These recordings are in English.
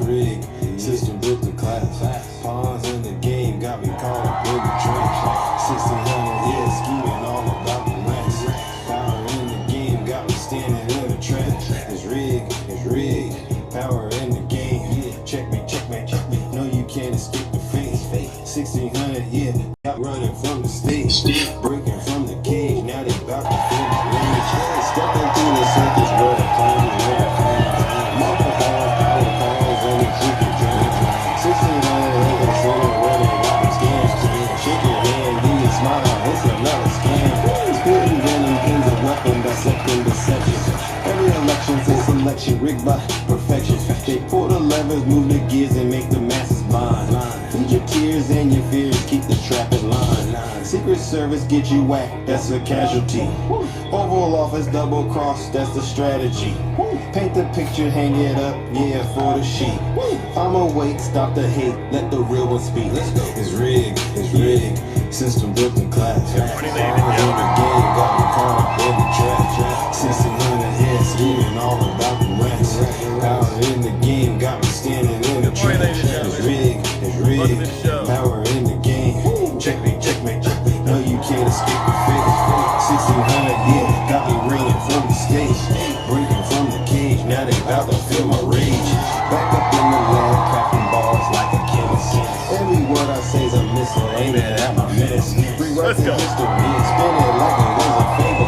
rigged. System built to class. Pawns in the game got me caught up in the trash. 1600 years scheming all about the rest. Power in the game got me standing in the trash. It's rigged. Power in the game. Checkmate. No, you can't escape the fate. 1600, yeah, got running from the stage, breaking from the cage. Now they about to feel the rage. Stepping through the circus where the clown multiple power calls and the freaking drag. 1600 over center where they got the scams. Shake your hand, do you smile? It's another scam. Spitting venom is a weapon, dissecting deception. Every election's a selection rigged by perfection. They pull the levers, move the gears, and make the masses blind. Feed your tears and your fears, keep the trap in line. Secret Service get you whacked, that's a casualty. Oval Office double cross, that's the strategy. Paint the picture, hang it up, yeah, for the sheet. I'm awake, stop the hate, let the real one speak. It's rigged. System built in class. Pawns in the game got me caught up in the trap. 1600 heads scheming all about the rest. Power in the game got me standing in the trap. It's rigged. Power in the game. Checkmate. No, you can't escape the fate. 1600, yeah, got me ringing from the stage, breaking from the cage. Now they about to feel my rage. Back up in the lab, cracking bars like a chemist. Every word I say is a missile, aiming at my minutes. Rewrite the history, spin it like it was a fable.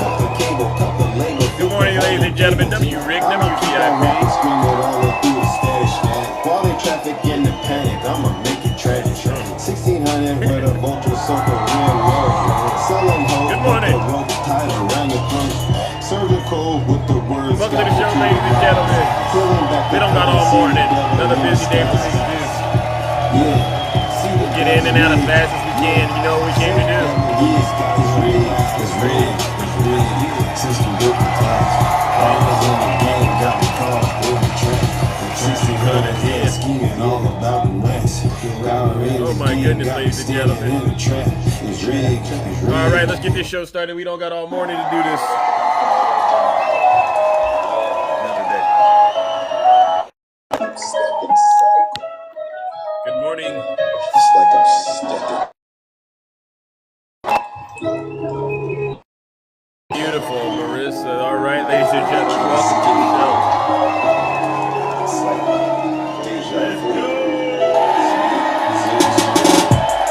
Cut the cable, cut the label. Good morning, ladies and gentlemen. W-Rig, WGIP. Scream it all up through the static. While in traffic in the panic, I'ma make it tragic. 1600 with a vulture circle real low. Selling hope. Good morning. The rope tied around your throat. Surgical with the words. Welcome to the show, ladies and gentlemen. We don't got all morning. Another busy day for Big Zeus. Get in and out as fast as we can. You know what we came to do. It's rigged. System built for class. Pawns in the game got me caught up in the trap. 1600 heads scheming all about the rest. Oh my goodness, ladies and gentlemen. It's rigged. All right, let's get this show started. We don't got all morning to do this. Good morning. It's like I'm stepping. Beautiful, Marissa. All right, ladies and gentlemen, welcome to the show. It's like deja vu.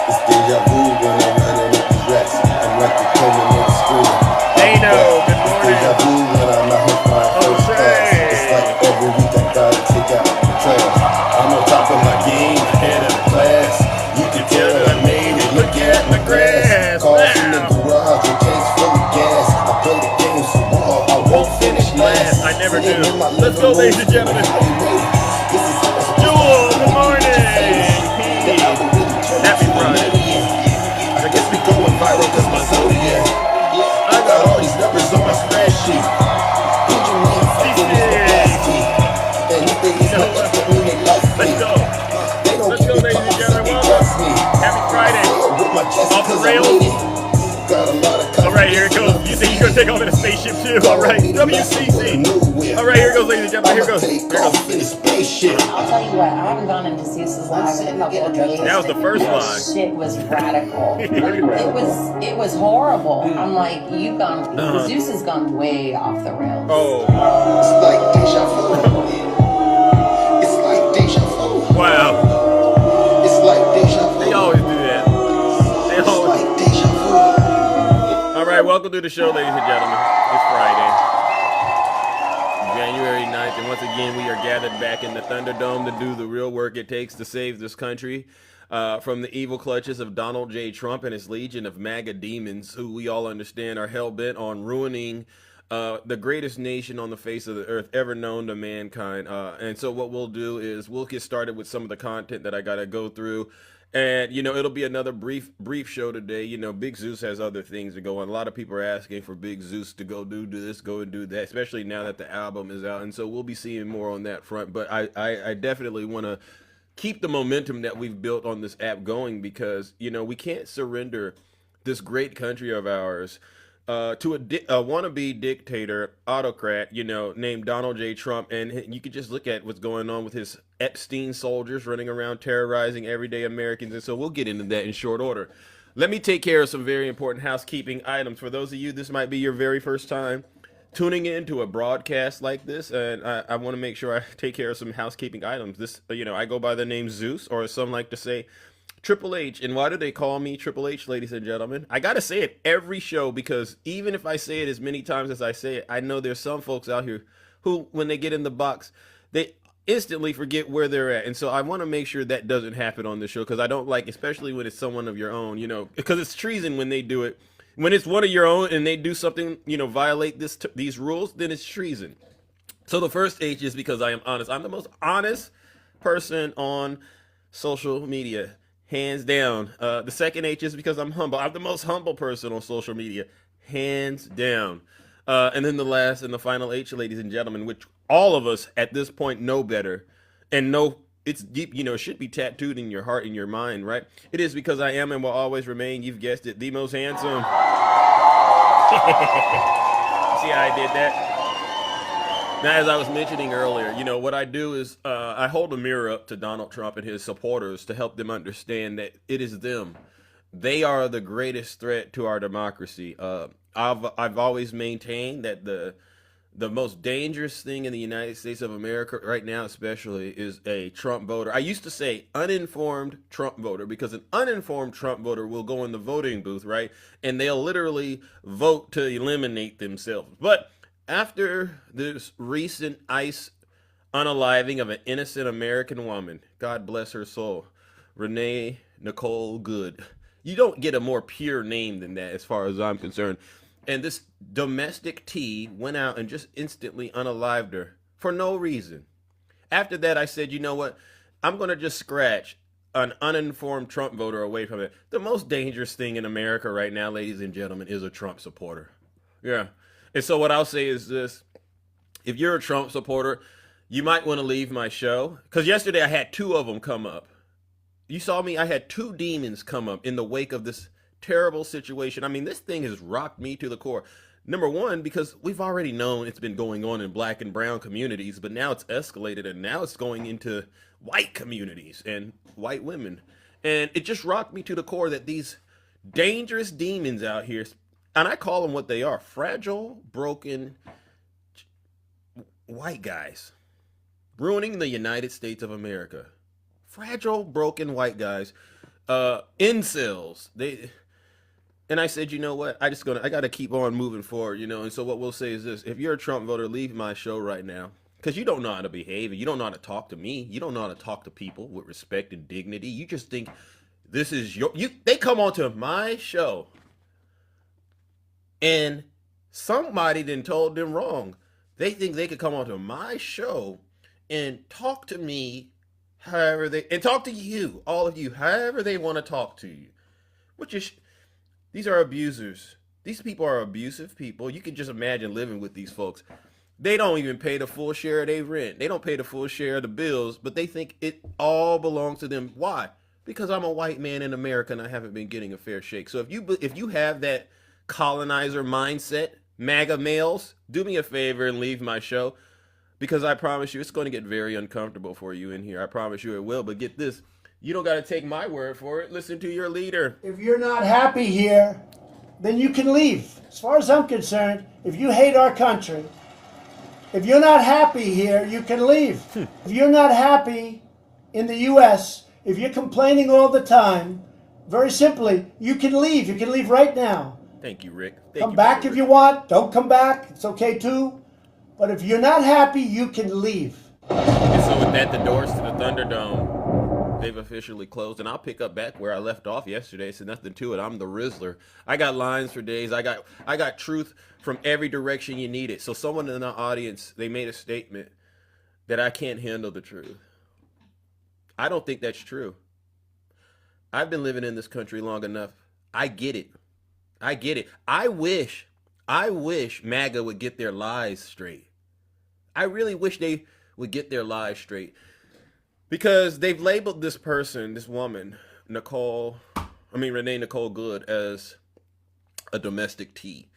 It's deja vu when I'm running up the rest. I'm like the permanent screen. Dano, good morning. Deja vu when I'm out here flying first class. It's like every week I gotta take out the trash. I'm on top of my game, ahead of the class. You can tell that I made it. Look at my grass. Cars in the garage and tanks full of gas. I play the game so well, I won't finish last. I never do. Let's go, ladies and gentlemen. Jewel, good morning. Happy Friday. I guess we going viral cause my zodiac. I got all these numbers on my spreadsheet. Let's go. Let's go, ladies and gentlemen. Welcome. Happy Friday. Off the rails. All right, here it goes. You think you're going to take off in a spaceship too? All right, WCC. All right, here it goes, ladies and gentlemen. Here it goes. I'll tell you what, I haven't gone into Zeus's live in a couple of days. That was the first live. Shit was radical. it was horrible. I'm like, you've gone, Zeus has gone way off the rails. Oh. It's like deja vu. It's like deja vu. Wow. It's like deja vu. They always do that. They It's always. like deja vu. All right, welcome to the show, ladies and gentlemen. It's Friday, January 9th, and once again, we are gathered back in the Thunderdome to do the real work it takes to save this country from the evil clutches of Donald J. Trump and his legion of MAGA demons, who we all understand are hell-bent on ruining the greatest nation on the face of the earth ever known to mankind. And so what we'll do is we'll get started with some of the content that I got to go through. And, you know, it'll be another brief show today. You know, Big Zeus has other things to go on. A lot of people are asking for Big Zeus to go do this, go and do that, especially now that the album is out. And so we'll be seeing more on that front. But I definitely want to keep the momentum that we've built on this app going because, you know, we can't surrender this great country of ours to a wannabe dictator, autocrat, named Donald J. Trump. And you could just look at what's going on with his Epstein soldiers running around terrorizing everyday Americans. And so we'll get into that in short order. Let me take care of some very important housekeeping items. For those of you, this might be your very first time tuning into a broadcast like this, and I want to make sure I take care of some housekeeping items. This, I go by the name Zeus, or as some like to say, Triple H. And why do they call me Triple H, ladies and gentlemen? I gotta say it every show, because even if I say it as many times as I say it, I know there's some folks out here who, when they get in the box, they instantly forget where they're at. And so I want to make sure that doesn't happen on the show, because I don't like, especially when it's someone of your own, because it's treason when they do it. When it's one of your own and they do something, violate these rules, then it's treason. So the first H is because I am honest. I'm the most honest person on social media, hands down. The second H is because I'm humble. I'm the most humble person on social media, hands down. And then the last and the final H, ladies and gentlemen, which all of us at this point know better and know it's deep, it should be tattooed in your heart and your mind, right? It is because I am and will always remain, you've guessed it, the most handsome. See how I did that? Now, as I was mentioning earlier, what I do is I hold a mirror up to Donald Trump and his supporters to help them understand that it is them. They are the greatest threat to our democracy. I've always maintained that the most dangerous thing in the United States of America right now, especially, is a Trump voter. I used to say uninformed Trump voter, because an uninformed Trump voter will go in the voting booth, right? And they'll literally vote to eliminate themselves. But after this recent ICE unaliving of an innocent American woman, God bless her soul, Renee Nicole Good, you don't get a more pure name than that as far as I'm concerned. And this domestic T went out and just instantly unalived her for no reason. After that, I said, you know what? I'm going to just scratch an uninformed Trump voter away from it. The most dangerous thing in America right now, ladies and gentlemen, is a Trump supporter. Yeah. And so what I'll say is this. If you're a Trump supporter, you might want to leave my show. Because yesterday I had two of them come up. You saw me? I had two demons come up in the wake of this terrible situation. I mean, this thing has rocked me to the core. Number one, because we've already known it's been going on in black and brown communities, but now it's escalated, and now it's going into white communities and white women. And it just rocked me to the core that these dangerous demons out here, and I call them what they are, fragile, broken white guys, ruining the United States of America. Fragile, broken white guys, incels. And I said, you know what? I got to keep on moving forward, And so what we'll say is this: if you're a Trump voter, leave my show right now, because you don't know how to behave, and you don't know how to talk to me. You don't know how to talk to people with respect and dignity. You just think this is they come onto my show, and somebody then told them wrong. They think they could come onto my show and talk to me and talk to you, all of you, however they want to talk to you, which is. These are abusers. These people are abusive people. You can just imagine living with these folks. They don't even pay the full share of their rent. They don't pay the full share of the bills, but they think it all belongs to them. Why? Because I'm a white man in America and I haven't been getting a fair shake. So if you have that colonizer mindset, MAGA males, do me a favor and leave my show, because I promise you it's going to get very uncomfortable for you in here. I promise you it will. But get this. You don't got to take my word for it. Listen to your leader. If you're not happy here, then you can leave. As far as I'm concerned, if you hate our country, if you're not happy here, you can leave. If you're not happy in the U.S., if you're complaining all the time, very simply, you can leave. You can leave right now. Thank you, Rick. Come back if you want. Don't come back. It's okay too. But if you're not happy, you can leave. And so with that, the doors to the Thunderdome, they've officially closed, and I'll pick up back where I left off yesterday. So nothing to it. I'm the Rizzler. I got lines for days. I got truth from every direction you need it. So someone in the audience, they made a statement that I can't handle the truth. I don't think that's true. I've been living in this country long enough. I get it. I wish MAGA would get their lies straight. I really wish they would get their lies straight. Because they've labeled this person, this woman, Renee Nicole Good, as a domestic T.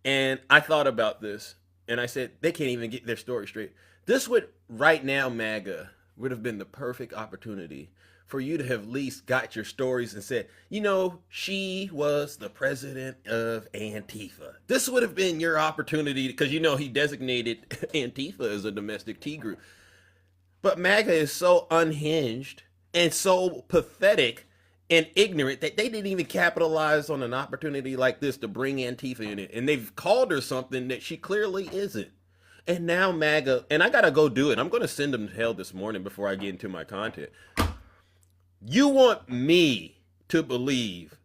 And I thought about this, and I said, they can't even get their story straight. This would, right now, MAGA, would have been the perfect opportunity for you to have at least got your stories and said, she was the president of Antifa. This would have been your opportunity because, he designated Antifa as a domestic T group. But MAGA is so unhinged and so pathetic and ignorant that they didn't even capitalize on an opportunity like this to bring Antifa in it. And they've called her something that she clearly isn't. And now MAGA, and I got to go do it. I'm going to send them to hell this morning before I get into my content. You want me to believe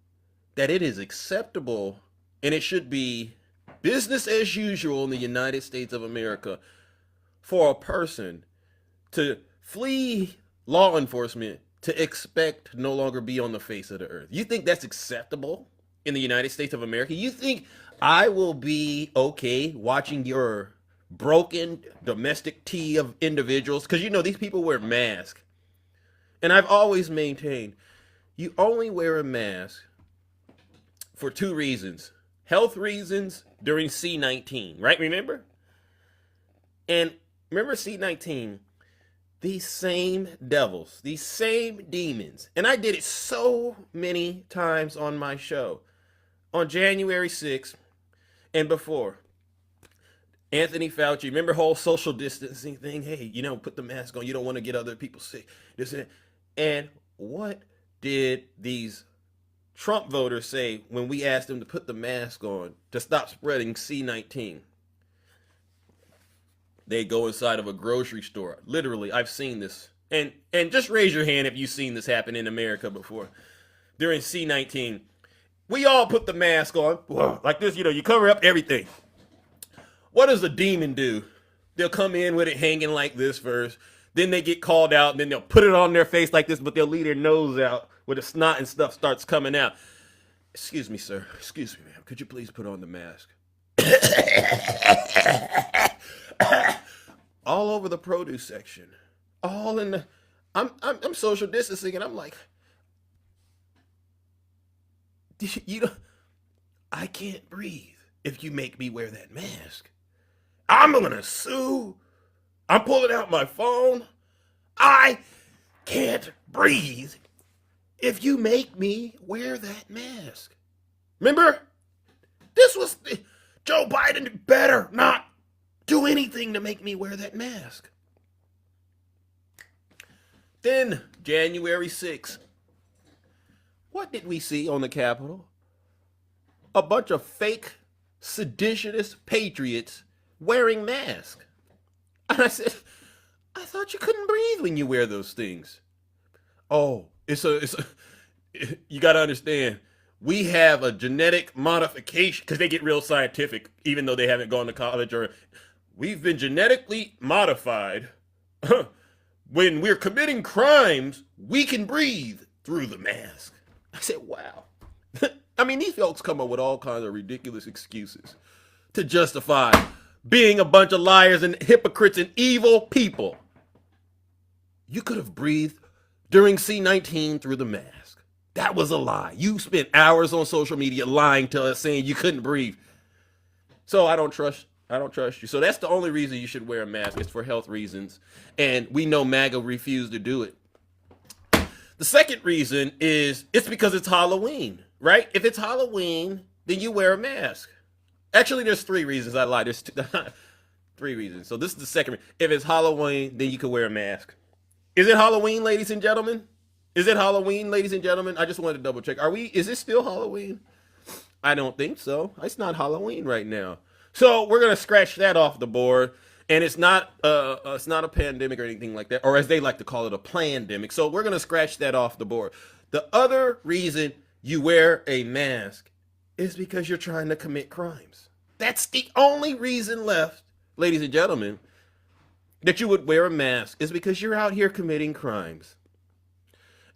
that it is acceptable and it should be business as usual in the United States of America for a person to flee law enforcement to expect to no longer be on the face of the earth. You think that's acceptable in the United States of America? You think I will be okay watching your broken domestic tea of individuals? Because these people wear masks. And I've always maintained you only wear a mask for 2 reasons. Health reasons during C-19, right? Remember? And remember C-19, these same devils, these same demons, and I did it so many times on my show, on January 6th and before. Anthony Fauci, remember whole social distancing thing? Hey, put the mask on. You don't want to get other people sick. This and that. And what did these Trump voters say when we asked them to put the mask on to stop spreading C-19? They go inside of a grocery store. Literally, I've seen this. And just raise your hand if you've seen this happen in America before. During C-19, we all put the mask on. Like this, you cover up everything. What does a demon do? They'll come in with it hanging like this first. Then they get called out, and then they'll put it on their face like this, but they'll leave their nose out where the snot and stuff starts coming out. Excuse me, sir. Excuse me, ma'am. Could you please put on the mask? All over the produce section. All in the... I'm social distancing, and I'm like... I can't breathe if you make me wear that mask. I'm gonna sue. I'm pulling out my phone. I can't breathe if you make me wear that mask. Remember? This was... Joe Biden better not do anything to make me wear that mask. Then, January 6th. What did we see on the Capitol? A bunch of fake, seditious patriots wearing masks. And I said, I thought you couldn't breathe when you wear those things. Oh, you got to understand, we have a genetic modification, because they get real scientific, even though they haven't gone to college, or we've been genetically modified. When we're committing crimes, we can breathe through the mask. I said, wow. I mean, these folks come up with all kinds of ridiculous excuses to justify being a bunch of liars and hypocrites and evil people. You could have breathed during C-19 through the mask. That was a lie. You spent hours on social media lying to us, saying you couldn't breathe. So I don't trust you. So that's the only reason you should wear a mask. It's for health reasons. And we know MAGA refused to do it. The second reason is it's because it's Halloween, right? If it's Halloween, then you wear a mask. Actually, there's 3 reasons. I lied. There's 3 reasons. So this is the second. If it's Halloween, then you can wear a mask. Is it Halloween, ladies and gentlemen? Is it Halloween, ladies and gentlemen? I just wanted to double check. Is it still Halloween? I don't think so. It's not Halloween right now. So we're going to scratch that off the board. And it's not a pandemic or anything like that, or as they like to call it, a plandemic. So we're going to scratch that off the board. The other reason you wear a mask is because you're trying to commit crimes. That's the only reason left, ladies and gentlemen, that you would wear a mask, is because you're out here committing crimes.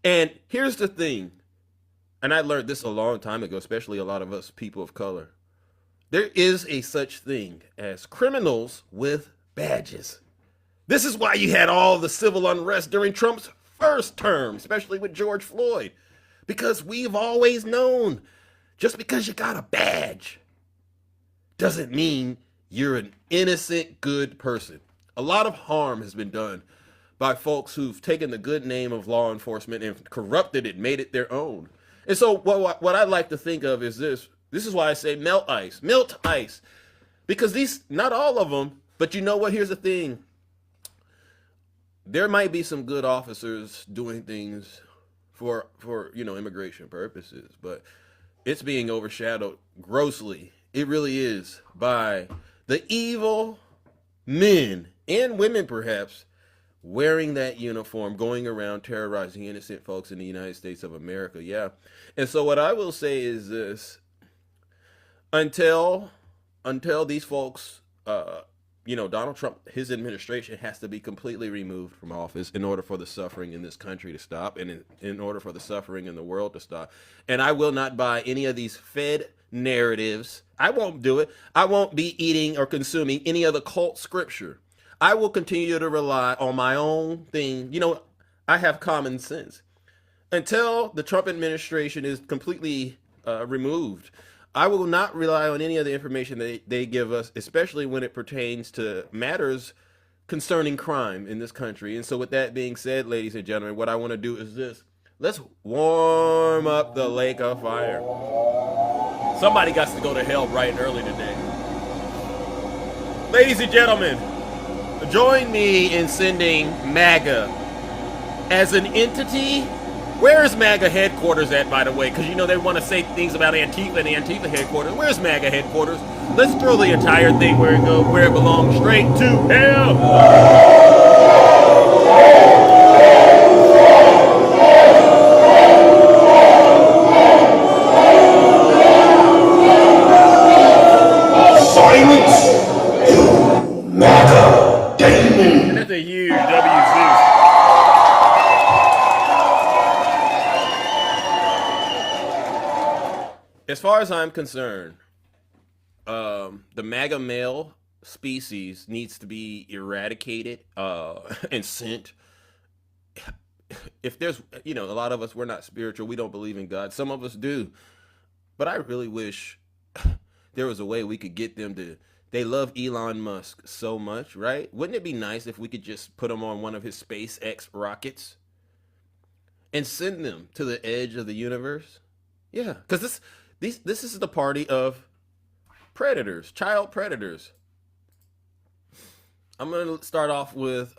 And here's the thing, and I learned this a long time ago, especially a lot of us people of color. There is a such thing as criminals with badges. This is why you had all the civil unrest during Trump's first term, especially with George Floyd. Because we've always known, just because you got a badge doesn't mean you're an innocent, good person. A lot of harm has been done by folks who've taken the good name of law enforcement and corrupted it, made it their own. And so what I like to think of is this. This is why I say melt ice. Because these, not all of them, but you know what? Here's the thing. There might be some good officers doing things for immigration purposes, but it's being overshadowed grossly. It really is, by the evil men and women, perhaps, wearing that uniform, going around terrorizing innocent folks in the United States of America. Yeah. And so what I will say is this: until these folks, Donald Trump, his administration has to be completely removed from office in order for the suffering in this country to stop, and in order for the suffering in the world to stop. And I will not buy any of these Fed narratives. I won't do it. I won't be eating or consuming any other cult scripture. I will continue to rely on my own thing. I have common sense. Until the Trump administration is completely removed, I will not rely on any of the information that they give us, especially when it pertains to matters concerning crime in this country. And so with that being said, ladies and gentlemen, what I want to do is this. Let's warm up the lake of fire. Somebody got to go to hell bright and early today. Ladies and gentlemen, join me in sending MAGA as an entity. Where is MAGA headquarters at, by the way? Because they want to say things about Antifa and Antifa headquarters. Where's MAGA headquarters? Let's throw the entire thing where it belongs, straight to hell. That's a huge WC. As far as I'm concerned, the MAGA male species needs to be eradicated and sent. If there's, a lot of us, we're not spiritual. We don't believe in God. Some of us do. But I really wish there was a way we could get them to. They love Elon Musk so much, right? Wouldn't it be nice if we could just put them on one of his SpaceX rockets and send them to the edge of the universe? Yeah, because this is the party of predators, child predators. I'm going to start off with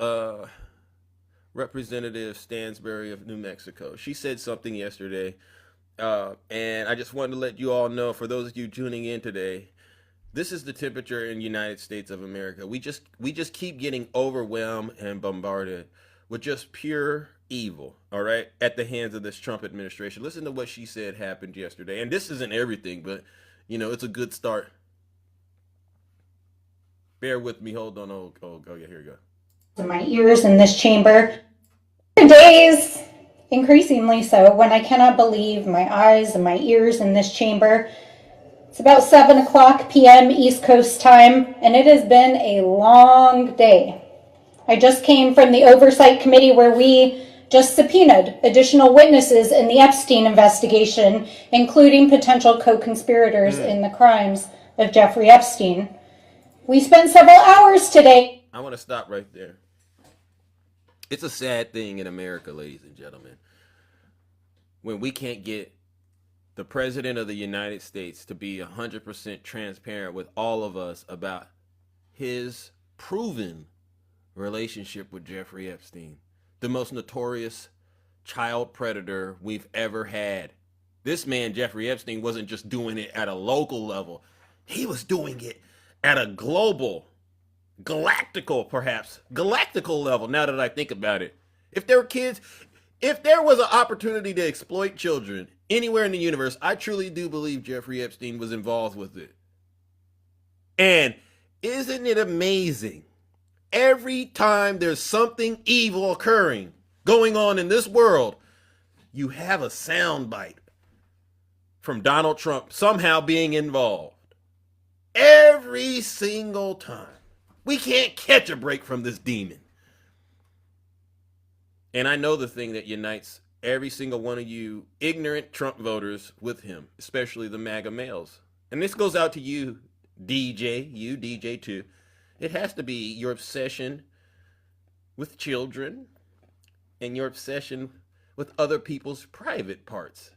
Representative Stansbury of New Mexico. She said something yesterday, and I just wanted to let you all know, for those of you tuning in today, this is the temperature in the United States of America. We just keep getting overwhelmed and bombarded with just pure evil, all right, at the hands of this Trump administration. Listen to what she said happened yesterday. And this isn't everything, but, it's a good start. Bear with me. Hold on. Oh, yeah, here we go. In my ears in this chamber. Days, increasingly so, when I cannot believe my eyes and my ears in this chamber. It's about 7:00 p.m. East Coast time, and it has been a long day. I just came from the Oversight Committee where we just subpoenaed additional witnesses in the Epstein investigation, including potential co-conspirators in the crimes of Jeffrey Epstein. We spent several hours today. I want to stop right there. It's a sad thing in America, ladies and gentlemen, when we can't get the President of the United States to be 100% transparent with all of us about his proven relationship with Jeffrey Epstein, the most notorious child predator we've ever had. This man, Jeffrey Epstein, wasn't just doing it at a local level. He was doing it at a global, galactical level, now that I think about it. If there was an opportunity to exploit children anywhere in the universe, I truly do believe Jeffrey Epstein was involved with it. And isn't it amazing? Every time there's something evil occurring, going on in this world, you have a soundbite from Donald Trump somehow being involved. Every single time. We can't catch a break from this demon. And I know the thing that unites every single one of you ignorant Trump voters with him, especially the MAGA males. And this goes out to you, DJ, you DJ too, it has to be your obsession with children and your obsession with other people's private parts.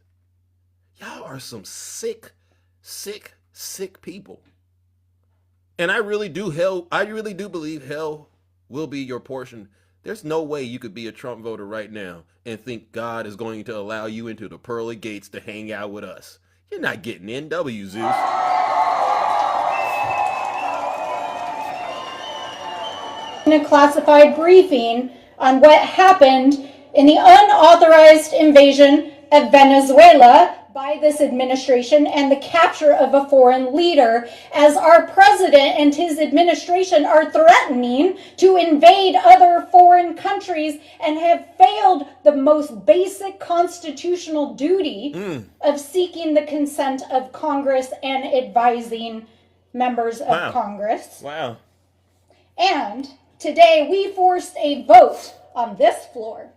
Y'all are some sick, sick, sick people. And I really do believe hell will be your portion. There's no way you could be a Trump voter right now and think God is going to allow you into the pearly gates to hang out with us. You're not getting in, W. Zeus. In a classified briefing on what happened in the unauthorized invasion of Venezuela by this administration and the capture of a foreign leader, as our president and his administration are threatening to invade other foreign countries and have failed the most basic constitutional duty of seeking the consent of Congress and advising members of Congress. Wow. And today we forced a vote on this floor,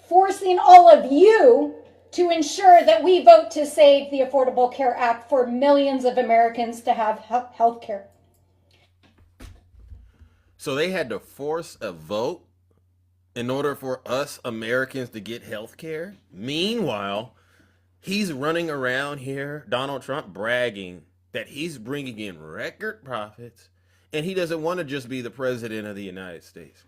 forcing all of you to ensure that we vote to save the Affordable Care Act for millions of Americans to have health care. So they had to force a vote in order for us Americans to get health care? Meanwhile, he's running around here, Donald Trump, bragging that he's bringing in record profits, and he doesn't want to just be the president of the United States.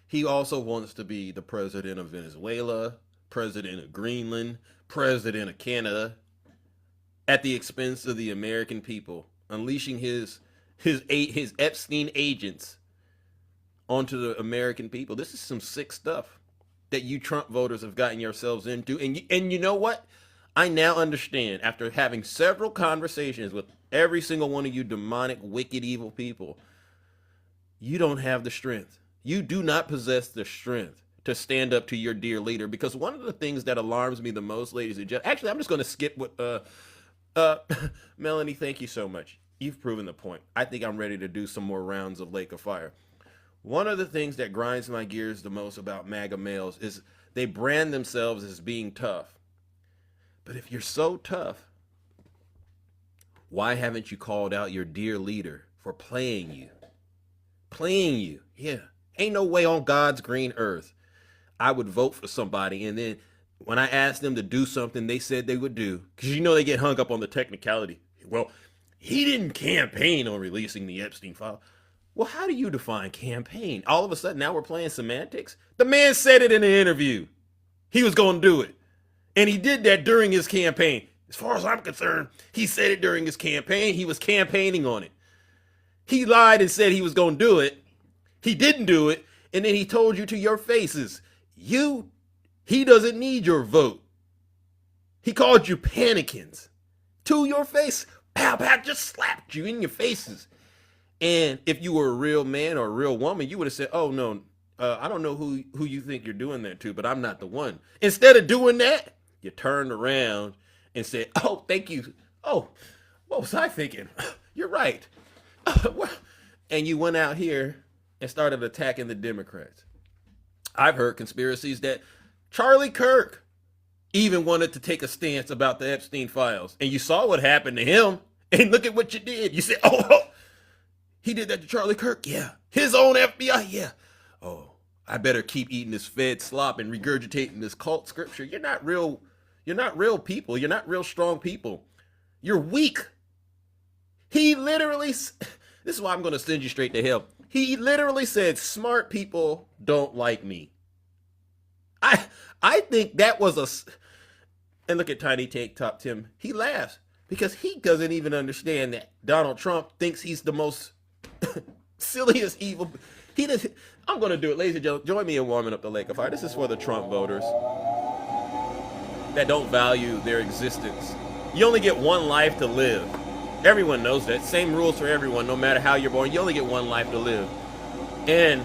He also wants to be the president of Venezuela, president of Greenland, president of Canada, at the expense of the American people, unleashing his Epstein agents onto the American people. This is some sick stuff that you Trump voters have gotten yourselves into. And you know what? I now understand, after having several conversations with every single one of you demonic, wicked, evil people, you don't have the strength. You do not possess the strength to stand up to your dear leader, because one of the things that alarms me the most, ladies and gentlemen, actually, I'm just going to skip what, Melanie, thank you so much. You've proven the point. I think I'm ready to do some more rounds of Lake of Fire. One of the things that grinds my gears the most about MAGA males is they brand themselves as being tough. But if you're so tough, why haven't you called out your dear leader for playing you? Playing you, yeah. Ain't no way on God's green earth I would vote for somebody, and then when I asked them to do something they said they would do, because you know they get hung up on the technicality. Well, he didn't campaign on releasing the Epstein file. Well, how do you define campaign? All of a sudden, now we're playing semantics? The man said it in an interview. He was going to do it. And he did that during his campaign. As far as I'm concerned, he said it during his campaign. He was campaigning on it. He lied and said he was going to do it. He didn't do it. And then he told you to your faces, he doesn't need your vote. He called you panicans to your face. Pow, pow, just slapped you in your faces. And if you were a real man or a real woman, you would have said, oh, no, I don't know who you think you're doing that to, but I'm not the one. Instead of doing that, you turned around and said, oh, thank you. Oh, what was I thinking? You're right. And you went out here and started attacking the Democrats. I've heard conspiracies that Charlie Kirk even wanted to take a stance about the Epstein files. And you saw what happened to him. And look at what you did. You said, oh, he did that to Charlie Kirk? Yeah. His own FBI? Yeah. Oh, I better keep eating this Fed slop and regurgitating this cult scripture. You're not real people. You're not real strong people. You're weak. He literally, this is why I'm going to send you straight to hell. He literally said, smart people don't like me. I think that was and look at Tiny Tank Top Tim. He laughs because he doesn't even understand that Donald Trump thinks he's the most silliest evil. I'm going to do it, ladies and gentlemen. Join me in warming up the Lake of Fire. This is for the Trump voters that don't value their existence. You only get one life to live. Everyone knows that. Same rules for everyone, no matter how you're born. You only get one life to live. And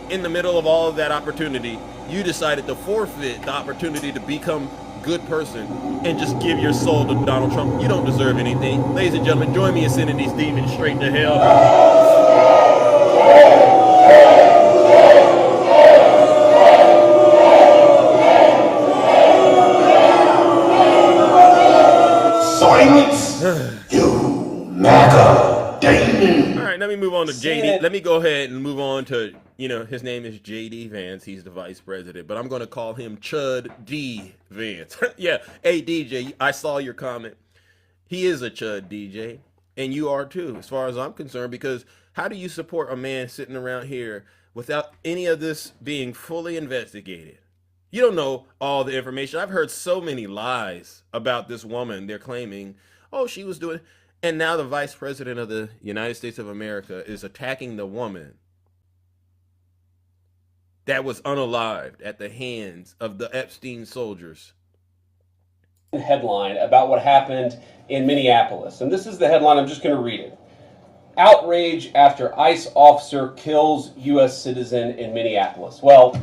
in the middle of all of that opportunity, you decided to forfeit the opportunity to become a good person and just give your soul to Donald Trump. You don't deserve anything. Ladies and gentlemen, join me in sending these demons straight to hell. Silence, you MAGA move on to CNN. JD. Let me go ahead and move on to, his name is JD Vance. He's the vice president, but I'm going to call him Chud D Vance. Yeah. Hey, DJ, I saw your comment. He is a Chud, DJ, and you are too, as far as I'm concerned, because how do you support a man sitting around here without any of this being fully investigated? You don't know all the information. I've heard so many lies about this woman. They're claiming, oh, she was doing, and now the vice president of the United States of America is attacking the woman that was unalived at the hands of the Epstein soldiers. Headline about what happened in Minneapolis. And this is the headline. I'm just going to read it. Outrage after ICE officer kills U.S. citizen in Minneapolis. Well,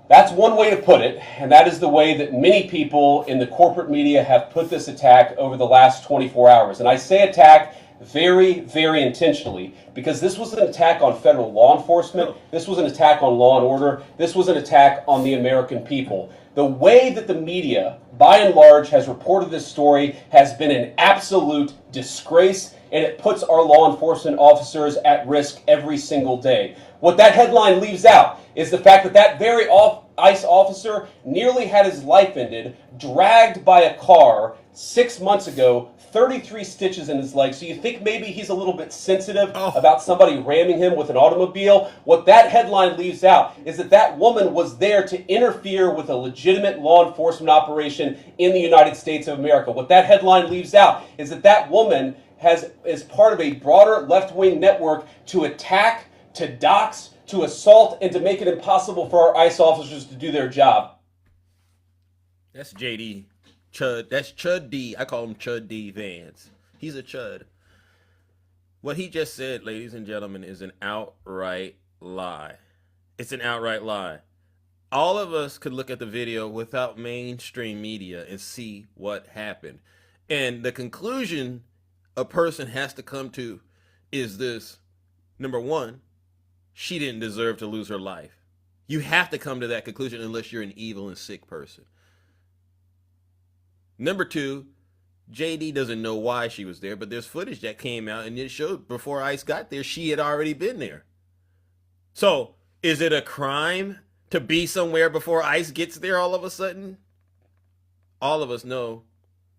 that's one way to put it, and that is the way that many people in the corporate media have put this attack over the last 24 hours. And I say attack very, very intentionally, because this was an attack on federal law enforcement. This was an attack on law and order. This was an attack on the American people. The way that the media, by and large, has reported this story has been an absolute disgrace, and it puts our law enforcement officers at risk every single day. What that headline leaves out is the fact that that very ICE officer nearly had his life ended, dragged by a car 6 months ago, 33 stitches in his leg. So you think maybe he's a little bit sensitive about somebody ramming him with an automobile? What that headline leaves out is that that woman was there to interfere with a legitimate law enforcement operation in the United States of America. What that headline leaves out is that that woman is part of a broader left-wing network to attack, to dox, to assault, and to make it impossible for our ICE officers to do their job. That's JD. Chud. That's Chud D. I call him Chud D Vance. He's a Chud. What he just said, ladies and gentlemen, is an outright lie. It's an outright lie. All of us could look at the video without mainstream media and see what happened. And the conclusion a person has to come to is this. Number one, she didn't deserve to lose her life. You have to come to that conclusion unless you're an evil and sick person. Number two, JD doesn't know why she was there, but there's footage that came out and it showed before ICE got there, she had already been there. So is it a crime to be somewhere before ICE gets there all of a sudden? All of us know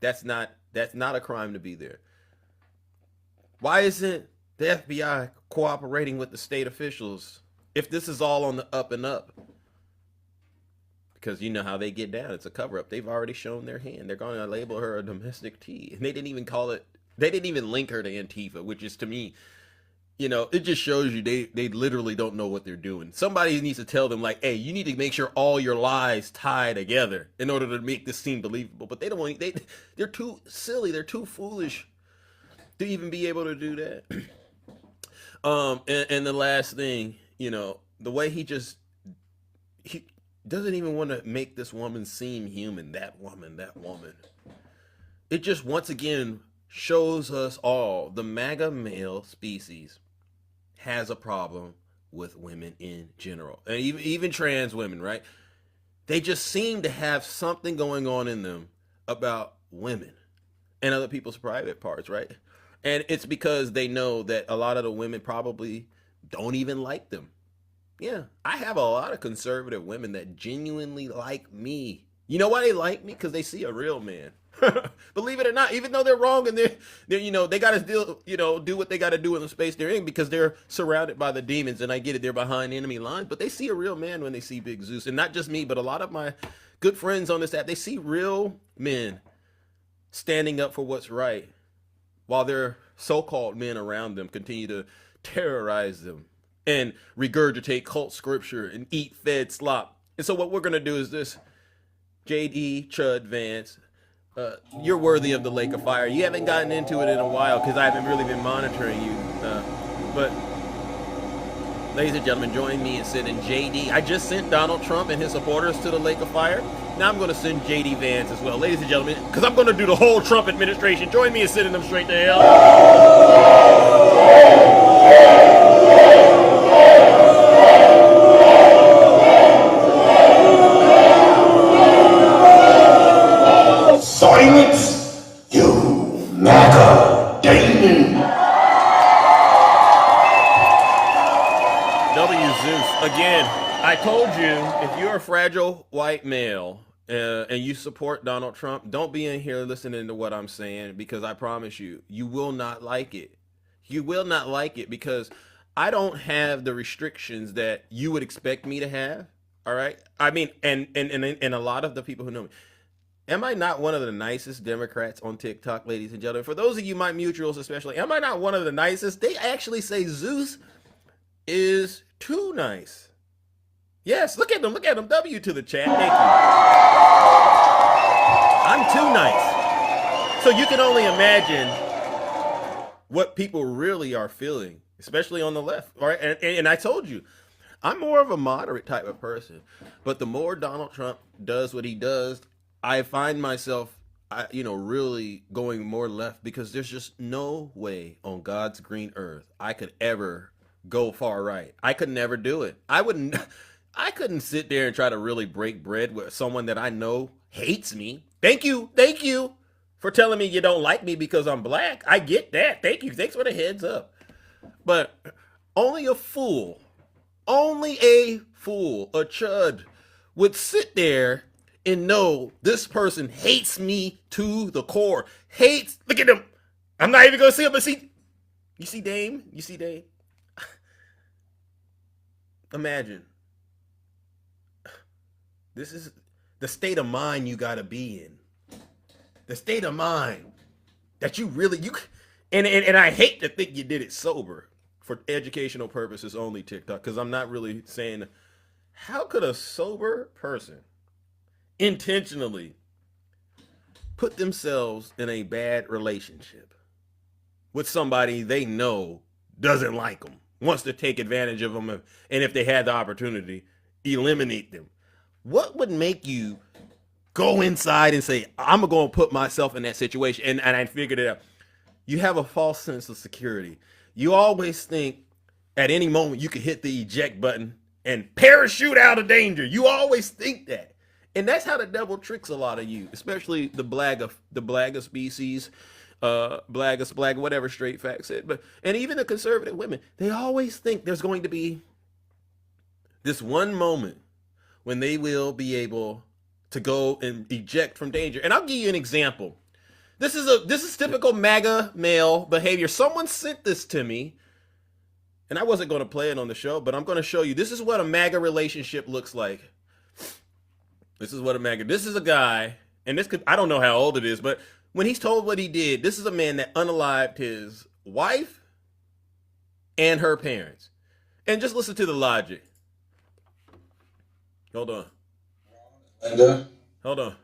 that's not a crime to be there. Why isn't the FBI cooperating with the state officials if this is all on the up and up? Because you know how they get down. It's a cover-up. They've already shown their hand. They're going to label her a domestic tea. And they didn't even call it, they didn't even link her to Antifa, which is, to me, it just shows you they literally don't know what they're doing. Somebody needs to tell them, like, hey, you need to make sure all your lies tie together in order to make this seem believable. But they don't want, they're too silly. They're too foolish to even be able to do that. And the last thing, the way he doesn't even want to make this woman seem human. That woman. It just once again shows us all the MAGA male species has a problem with women in general. And even trans women, right? They just seem to have something going on in them about women and other people's private parts, right? And it's because they know that a lot of the women probably don't even like them. Yeah, I have a lot of conservative women that genuinely like me. You know why they like me? Because they see a real man. Believe it or not, even though they're wrong and they're they got to do what they got to do in the space they're in because they're surrounded by the demons. And I get it, they're behind enemy lines, but they see a real man when they see Big Zeus. And not just me, but a lot of my good friends on this app, they see real men standing up for what's right while their so-called men around them continue to terrorize them and regurgitate cult scripture and eat fed slop. And so what we're going to do is this. JD Chud Vance, you're worthy of the lake of fire. You haven't gotten into it in a while because I haven't really been monitoring you. But ladies and gentlemen, join me in sending JD. I just sent Donald Trump and his supporters to the lake of fire. Now I'm going to send JD Vance as well. Ladies and gentlemen, because I'm going to do the whole Trump administration. Join me in sending them straight to hell. Silence, you MAGA demon! white male and you support Donald Trump, don't be in here listening to what I'm saying, because I promise you, you will not like it. You will not like it, because I don't have the restrictions that you would expect me to have. All right. I mean, and a lot of the people who know me, am I not one of the nicest Democrats on TikTok, ladies and gentlemen? For those of you, my mutuals especially, am I not one of the nicest? They actually say Zeus is too nice. Yes, look at them. Look at them. W to the chat. Thank you. I'm too nice. So you can only imagine what people really are feeling, especially on the left. All right. And I told you, I'm more of a moderate type of person. But the more Donald Trump does what he does, I find myself, really going more left, because there's just no way on God's green earth I could ever go far right. I could never do it. I couldn't sit there and try to really break bread with someone that I know hates me. Thank you for telling me you don't like me because I'm black. I get that. Thank you. Thanks for the heads up. But only a fool, a chud would sit there and know this person hates me to the core. Hates, look at him. I'm not even going to see him, but you see Dame? Imagine. This is the state of mind you got to be in. The state of mind that and I hate to think you did it sober for educational purposes only, TikTok, because I'm not really saying, how could a sober person intentionally put themselves in a bad relationship with somebody they know doesn't like them, wants to take advantage of them, and if they had the opportunity, eliminate them? What would make you go inside and say, I'm going to put myself in that situation? And I figured it out. You have a false sense of security. You always think at any moment you could hit the eject button and parachute out of danger. You always think that. And that's how the devil tricks a lot of you, especially the blagger species, blagger, whatever Straight Fact said. And even the conservative women, they always think there's going to be this one moment when they will be able to go and eject from danger. And I'll give you an example. This is typical MAGA male behavior. Someone sent this to me, and I wasn't going to play it on the show, but I'm going to show you. This is what a MAGA relationship looks like. This is a guy, and I don't know how old it is, but when he's told what he did, this is a man that unalived his wife and her parents. And just listen to the logic. Hold on. Linda. Hold on.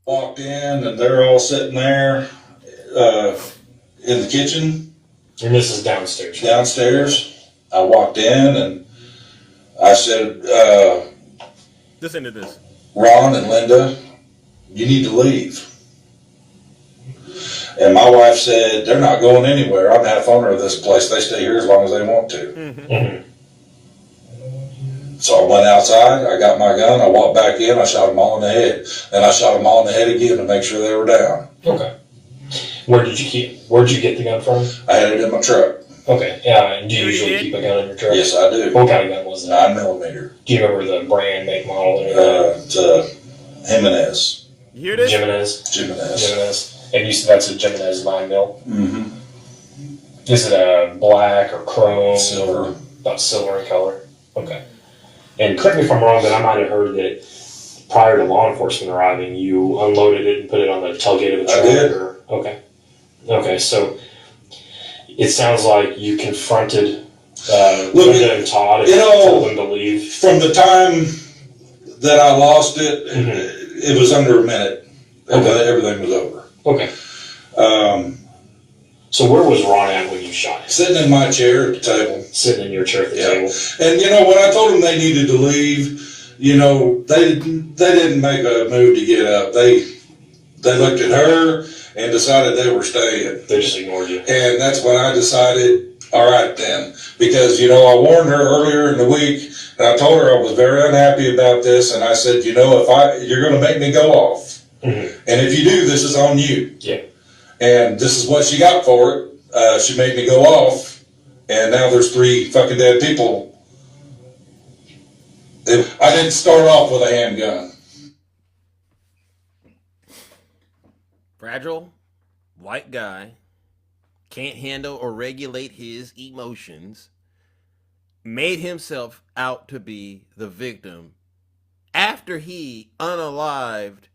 Walked in and they're all sitting there in the kitchen. And this is downstairs. Downstairs. I walked in and I said, Listen to this. Ron and Linda, you need to leave. And my wife said, they're not going anywhere. I'm half owner of this place. They stay here as long as they want to. Mm-hmm. So I went outside, I got my gun, I walked back in, I shot them all in the head. And I shot them all in the head again to make sure they were down. Okay. Where'd you get the gun from? I had it in my truck. Okay. And do you usually keep a gun in your truck? Yes, I do. What kind of gun was that? 9mm. Do you remember the brand, make, model, and everything? It's Jimenez. You hear this? Jimenez. And you said that's a Jimenez 9mm? Mm-hmm. Is it a black or chrome? Silver. Or about silver in color? Okay. And correct me if I'm wrong, but I might have heard that prior to law enforcement arriving, you unloaded it and put it on the tailgate of the truck. I did. Okay. So it sounds like you confronted Linda and Todd and told them to leave. From the time that I lost it, it was under a minute. Okay. Everything was over. Okay. So where was Ron at when you shot him? Sitting in my chair at the table. Sitting in your chair at the table. And when I told them they needed to leave, they didn't make a move to get up. They looked at her and decided they were staying. They just ignored you. And that's when I decided, all right then, because I warned her earlier in the week, and I told her I was very unhappy about this, and I said, if you're going to make me go off, and if you do, this is on you. Yeah. And this is what she got for it. She made me go off, and now there's 3 fucking dead people I didn't start off with a handgun. Fragile, white guy, can't handle or regulate his emotions, made himself out to be the victim after he unalived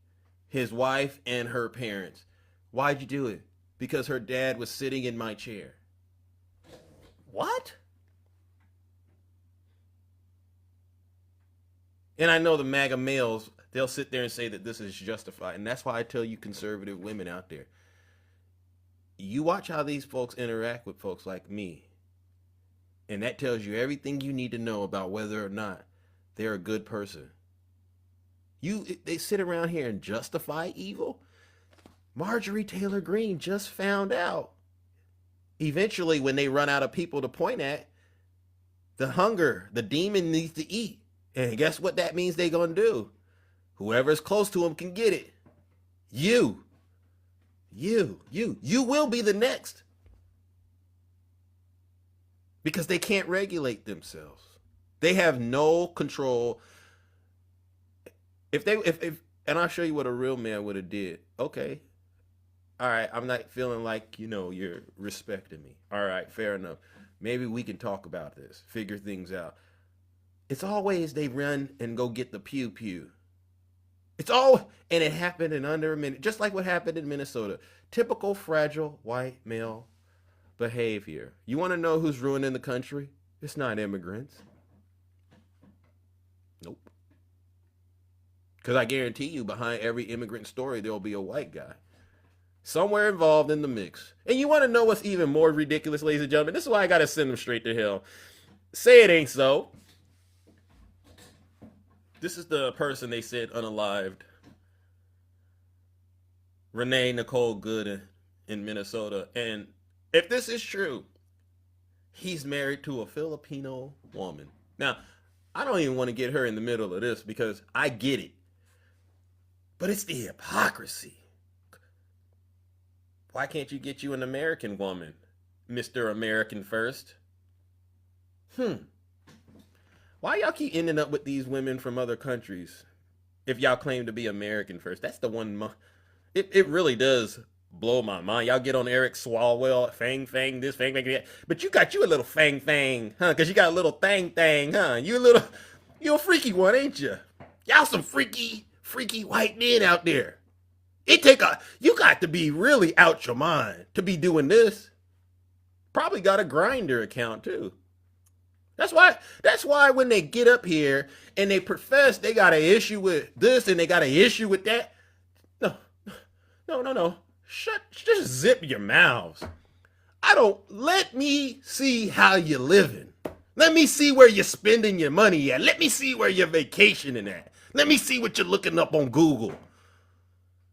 his wife and her parents. Why'd you do it? Because her dad was sitting in my chair. What? And I know the MAGA males, they'll sit there and say that this is justified. And that's why I tell you conservative women out there, you watch how these folks interact with folks like me. And that tells you everything you need to know about whether or not they're a good person. They sit around here and justify evil. Marjorie Taylor Greene just found out. Eventually, when they run out of people to point at, the hunger, the demon needs to eat. And guess what that means they're going to do? Whoever's close to him can get it. You will be the next. Because they can't regulate themselves. They have no control. If and I'll show you what a real man would have did. Okay. All right, I'm not feeling like, you're respecting me. All right, fair enough. Maybe we can talk about this, figure things out. It's always they run and go get the pew pew. And it happened in under a minute, just like what happened in Minnesota. Typical fragile white male behavior. You want to know who's ruining the country? It's not immigrants. Nope. Because I guarantee you, behind every immigrant story, there'll be a white guy somewhere involved in the mix. And you want to know what's even more ridiculous, ladies and gentlemen? This is why I got to send them straight to hell. Say it ain't so. This is the person they said unalived. Renee Nicole Good in Minnesota. And if this is true, he's married to a Filipino woman. Now, I don't even want to get her in the middle of this because I get it. But it's the hypocrisy. Why can't you get you an American woman, Mr. American First? Why y'all keep ending up with these women from other countries if y'all claim to be American First? That's the one. It really does blow my mind. Y'all get on Eric Swalwell, fang, this, fang, that. But you got you a little fang, huh? Because you got a little thang, huh? You a freaky one, ain't you? Y'all some freaky white men out there. You got to be really out your mind to be doing this. Probably got a Grindr account too. That's why when they get up here and they profess they got an issue with this and they got an issue with that. No. Just zip your mouths. Let me see how you're living. Let me see where you're spending your money at. Let me see where you're vacationing at. Let me see what you're looking up on Google.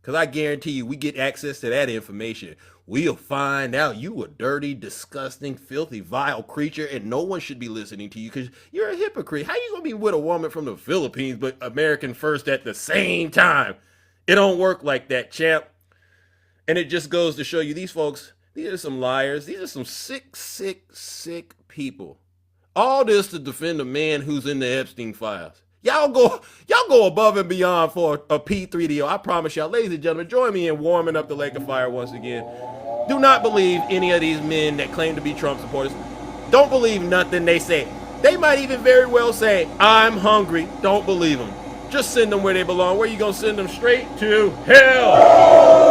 Because I guarantee you, we get access to that information. We'll find out you a dirty, disgusting, filthy, vile creature, and no one should be listening to you because you're a hypocrite. How you going to be with a woman from the Philippines but American First at the same time? It don't work like that, champ. And it just goes to show you these folks, these are some liars. These are some sick people. All this to defend a man who's in the Epstein files. Y'all go above and beyond for a P3DO. I promise y'all, ladies and gentlemen, join me in warming up the lake of fire once again. Do not believe any of these men that claim to be Trump supporters. Don't believe nothing they say. They might even very well say, I'm hungry. Don't believe them. Just send them where they belong. Where you gonna send them? Straight to hell.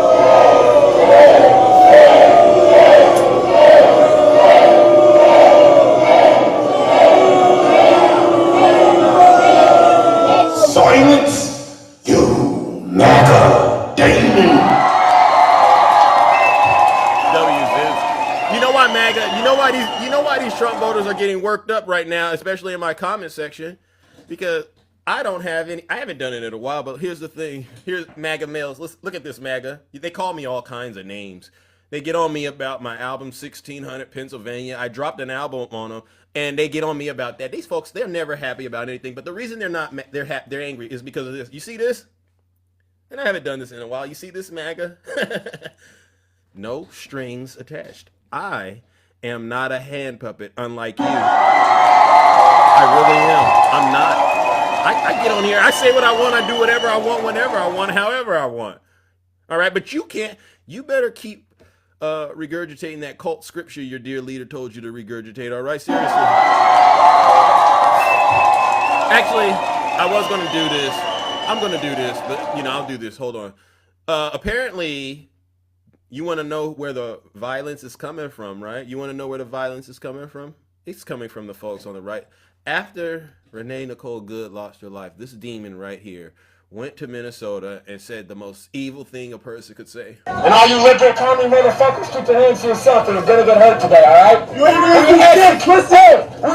Silence, you MAGA demon. You know why these Trump voters are getting worked up right now, especially in my comment section, because I haven't done it in a while, but here's the thing. Here's MAGA males. Look at this MAGA. They call me all kinds of names. They get on me about my album 1600 Pennsylvania. I dropped an album on them, and they get on me about that. These folks, they're never happy about anything, but the reason they're angry is because of this. You see this? And I haven't done this in a while. You see this, MAGA? No strings attached. I am not a hand puppet, unlike you. I really am. I'm not. I get on here. I say what I want. I do whatever I want, whenever I want, however I want. All right, but you can't. You better keep regurgitating that cult scripture your dear leader told you to regurgitate. All right, seriously. Actually, I was going to do this. I'm going to do this, but I'll do this. Hold on. Apparently, you want to know where the violence is coming from, right? You want to know where the violence is coming from? It's coming from the folks on the right. After Renee Nicole Good lost her life, this demon right here went to Minnesota and said the most evil thing a person could say. And all you liberal commie motherfuckers, keep your hands to yourself, or you're gonna get hurt today, alright? We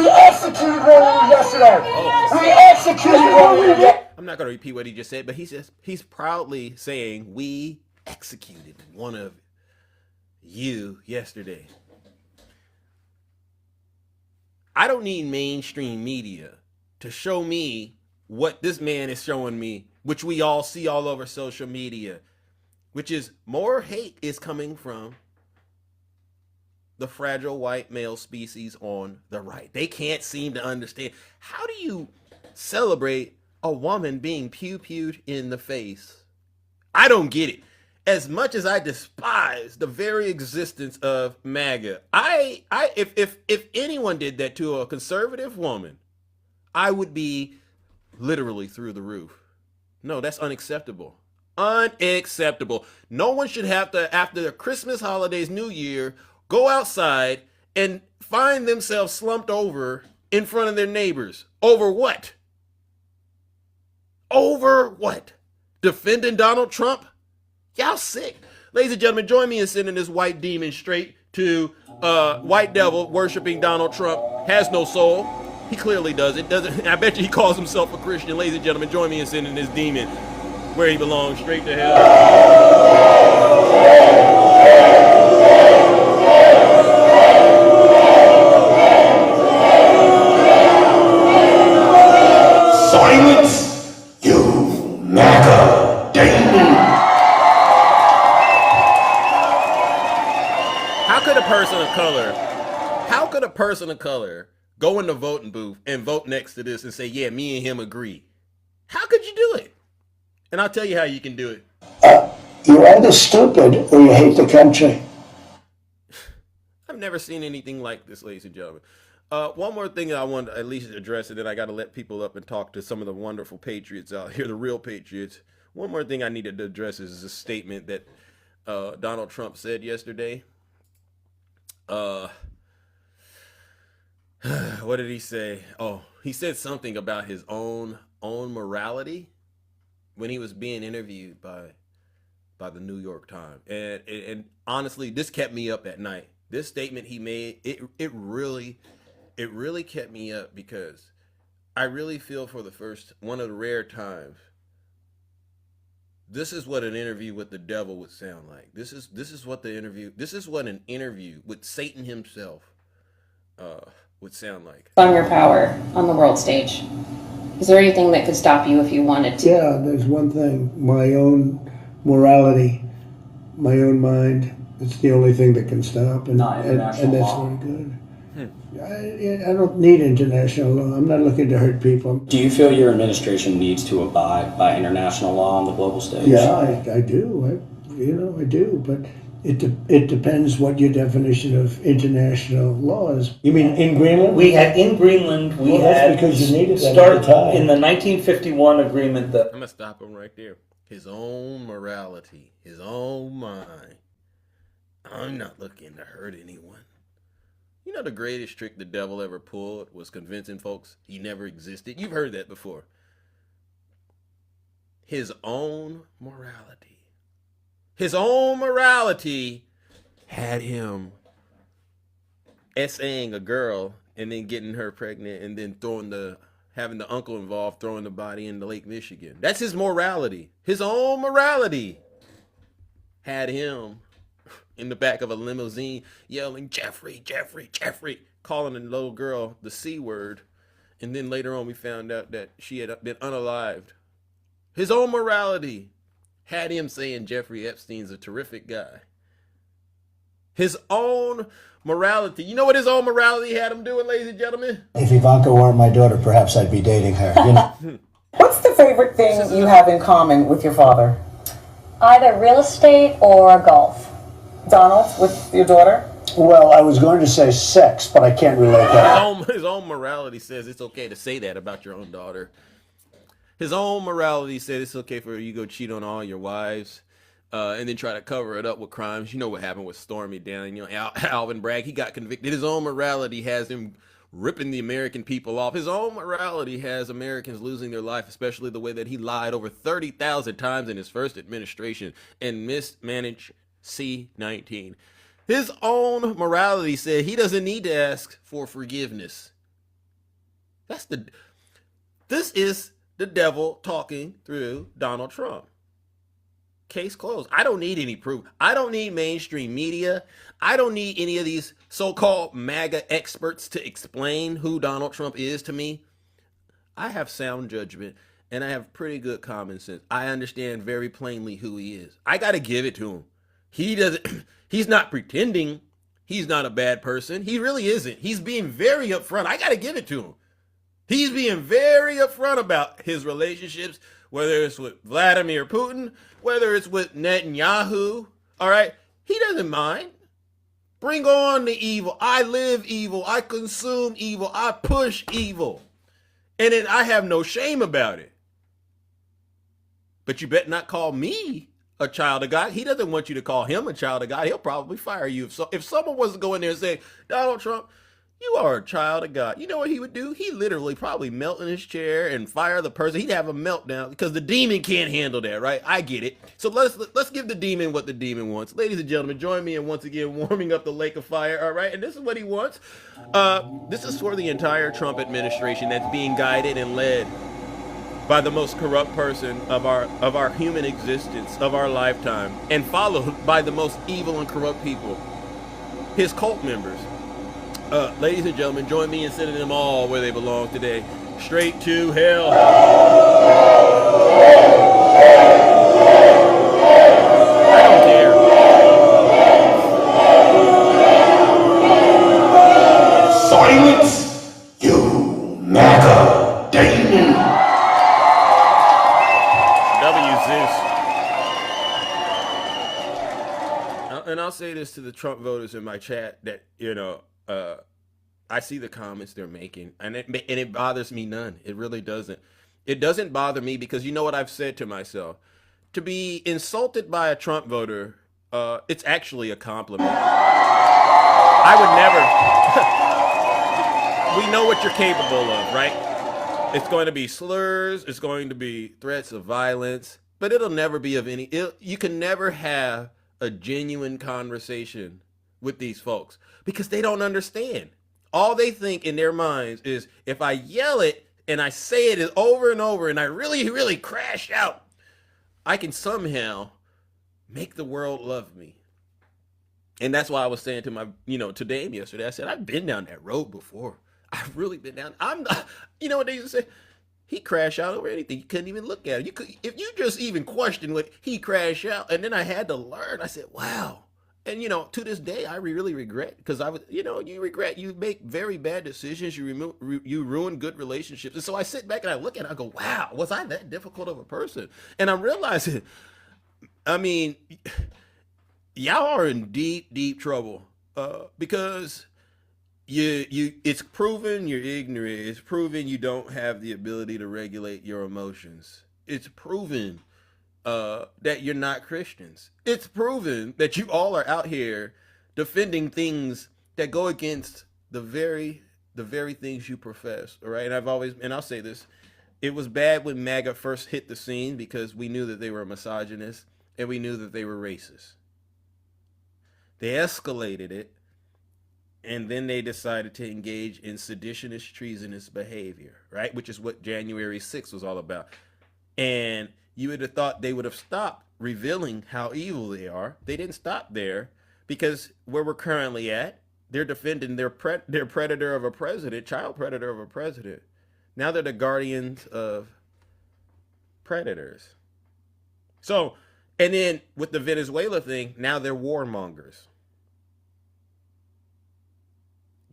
executed one yesterday. We executed one yesterday. I'm not gonna repeat what he just said, but he's proudly saying we executed one of you yesterday. I don't need mainstream media to show me what this man is showing me, which we all see all over social media, which is more hate is coming from the fragile white male species on the right. They can't seem to understand. How do you celebrate a woman being pew-pewed in the face? I don't get it. As much as I despise the very existence of MAGA, if anyone did that to a conservative woman, I would be literally through the roof. No, that's unacceptable. Unacceptable. No one should have to, after the Christmas holidays, New Year, go outside and find themselves slumped over in front of their neighbors. Over what? Over what? Defending Donald Trump? Y'all sick. Ladies and gentlemen, join me in sending this white demon straight to white devil worshiping Donald Trump. Has no soul. He clearly doesn't. I bet you he calls himself a Christian. Ladies and gentlemen, join me in sending this demon where he belongs, straight to hell. Silence, you MAGA demon. How could a person of color go in the voting booth and vote next to this and say, yeah, me and him agree? How could you do it? And I'll tell you how you can do it. You're either stupid or you hate the country. I've never seen anything like this, ladies and gentlemen. One more thing I want to at least address, and then I got to let people up and talk to some of the wonderful patriots out here, the real patriots. One more thing I needed to address is a statement that Donald Trump said yesterday. What did he say? Oh, he said something about his own morality when he was being interviewed by the New York Times. And honestly, this kept me up at night. This statement he made, it really kept me up, because I really feel for one of the rare times, this is what an interview with the devil would sound like. This is what an interview with Satan himself would sound like. On your power on the world stage, is there anything that could stop you if you wanted to? Yeah, there's one thing. My own morality, my own mind. It's the only thing that can stop, and that's very good. I don't need international law. I'm not looking to hurt people. Do you feel your administration needs to abide by international law on the global stage? Yeah, I do. I do. But it depends what your definition of international law is. You mean in Greenland? In Greenland, that's because you needed that at the time. In the 1951 agreement that... I'm going to stop him right there. His own morality, his own mind. I'm not looking to hurt anyone. You know, the greatest trick the devil ever pulled was convincing folks he never existed. You've heard that before. His own morality. His own morality had him essaying a girl and then getting her pregnant and then having the uncle involved, throwing the body into Lake Michigan. That's his morality. His own morality had him in the back of a limousine yelling, Jeffrey, Jeffrey, Jeffrey, calling a little girl the C word. And then later on we found out that she had been unalived. His own morality had him saying Jeffrey Epstein's a terrific guy. His own morality. You know what his own morality had him doing, ladies and gentlemen? If Ivanka weren't my daughter, perhaps I'd be dating her. You know? What's the favorite thing you have in common with your father? Either real estate or golf. Donald, with your daughter? Well, I was going to say sex, but I can't relate that. His own morality says it's okay to say that about your own daughter. His own morality said it's okay for you to go cheat on all your wives, and then try to cover it up with crimes. You know what happened with Stormy Daniels, Alvin Bragg. He got convicted. His own morality has him ripping the American people off. His own morality has Americans losing their life, especially the way that he lied over 30,000 times in his first administration and mismanaged C-19. His own morality said he doesn't need to ask for forgiveness. This is the devil talking through Donald Trump. Case closed. I don't need any proof. I don't need mainstream media. I don't need any of these so-called MAGA experts to explain who Donald Trump is to me. I have sound judgment and I have pretty good common sense. I understand very plainly who he is. I got to give it to him. He's not pretending he's not a bad person. He really isn't. He's being very upfront. I got to give it to him. He's being very upfront about his relationships, whether it's with Vladimir Putin, whether it's with Netanyahu. All right. He doesn't mind. Bring on the evil. I live evil. I consume evil. I push evil. And then I have no shame about it. But you better not call me a child of God. He doesn't want you to call him a child of God. He'll probably fire you. If someone was to go in there and say, Donald Trump, you are a child of God, you know what he would do? He literally probably melt in his chair and fire the person. He'd have a meltdown because the demon can't handle that, right? I get it. So let's give the demon what the demon wants. Ladies and gentlemen, join me in once again warming up the lake of fire, all right? And this is what he wants. This is for the entire Trump administration that's being guided and led by the most corrupt person of our human existence, of our lifetime, and followed by the most evil and corrupt people, his cult members. Ladies and gentlemen, join me in sending them all where they belong today. Straight to hell. I don't care. Silence, you MAGA demon. Zeus. And I'll say this to the Trump voters in my chat that, I see the comments they're making, and it bothers me none. It really doesn't. It doesn't bother me because you know what I've said to myself? To be insulted by a Trump voter, it's actually a compliment. I would never. We know what you're capable of, right? It's going to be slurs. It's going to be threats of violence, but it'll never be of any. You can never have a genuine conversation with these folks because they don't understand. All they think in their minds is if I yell it and I say it over and over and I really, really crash out, I can somehow make the world love me. And that's why I was saying to my, to Dame yesterday, I said, I've been down that road before. I've really been down. I'm not, what they used to say? He crashed out over anything. You couldn't even look at it. If you just even question what he crashed out. And then I had to learn. I said, wow. And, to this day, I really regret because you make very bad decisions. You ruin good relationships. And so I sit back and I look at it, I go, wow, was I that difficult of a person? And I'm realizing, y'all are in deep, deep trouble because it's proven you're ignorant. It's proven you don't have the ability to regulate your emotions. It's proven that you're not Christians. It's proven that you all are out here defending things that go against the very things you profess. All right. And I'll say this, it was bad when MAGA first hit the scene because we knew that they were misogynists and we knew that they were racist. They escalated it and then they decided to engage in seditionist, treasonous behavior, right? Which is what January 6th was all about. And you would have thought they would have stopped revealing how evil they are. They didn't stop there because where we're currently at, they're defending their predator of a president, child predator of a president. Now they're the guardians of predators. So, and then with the Venezuela thing, now they're warmongers.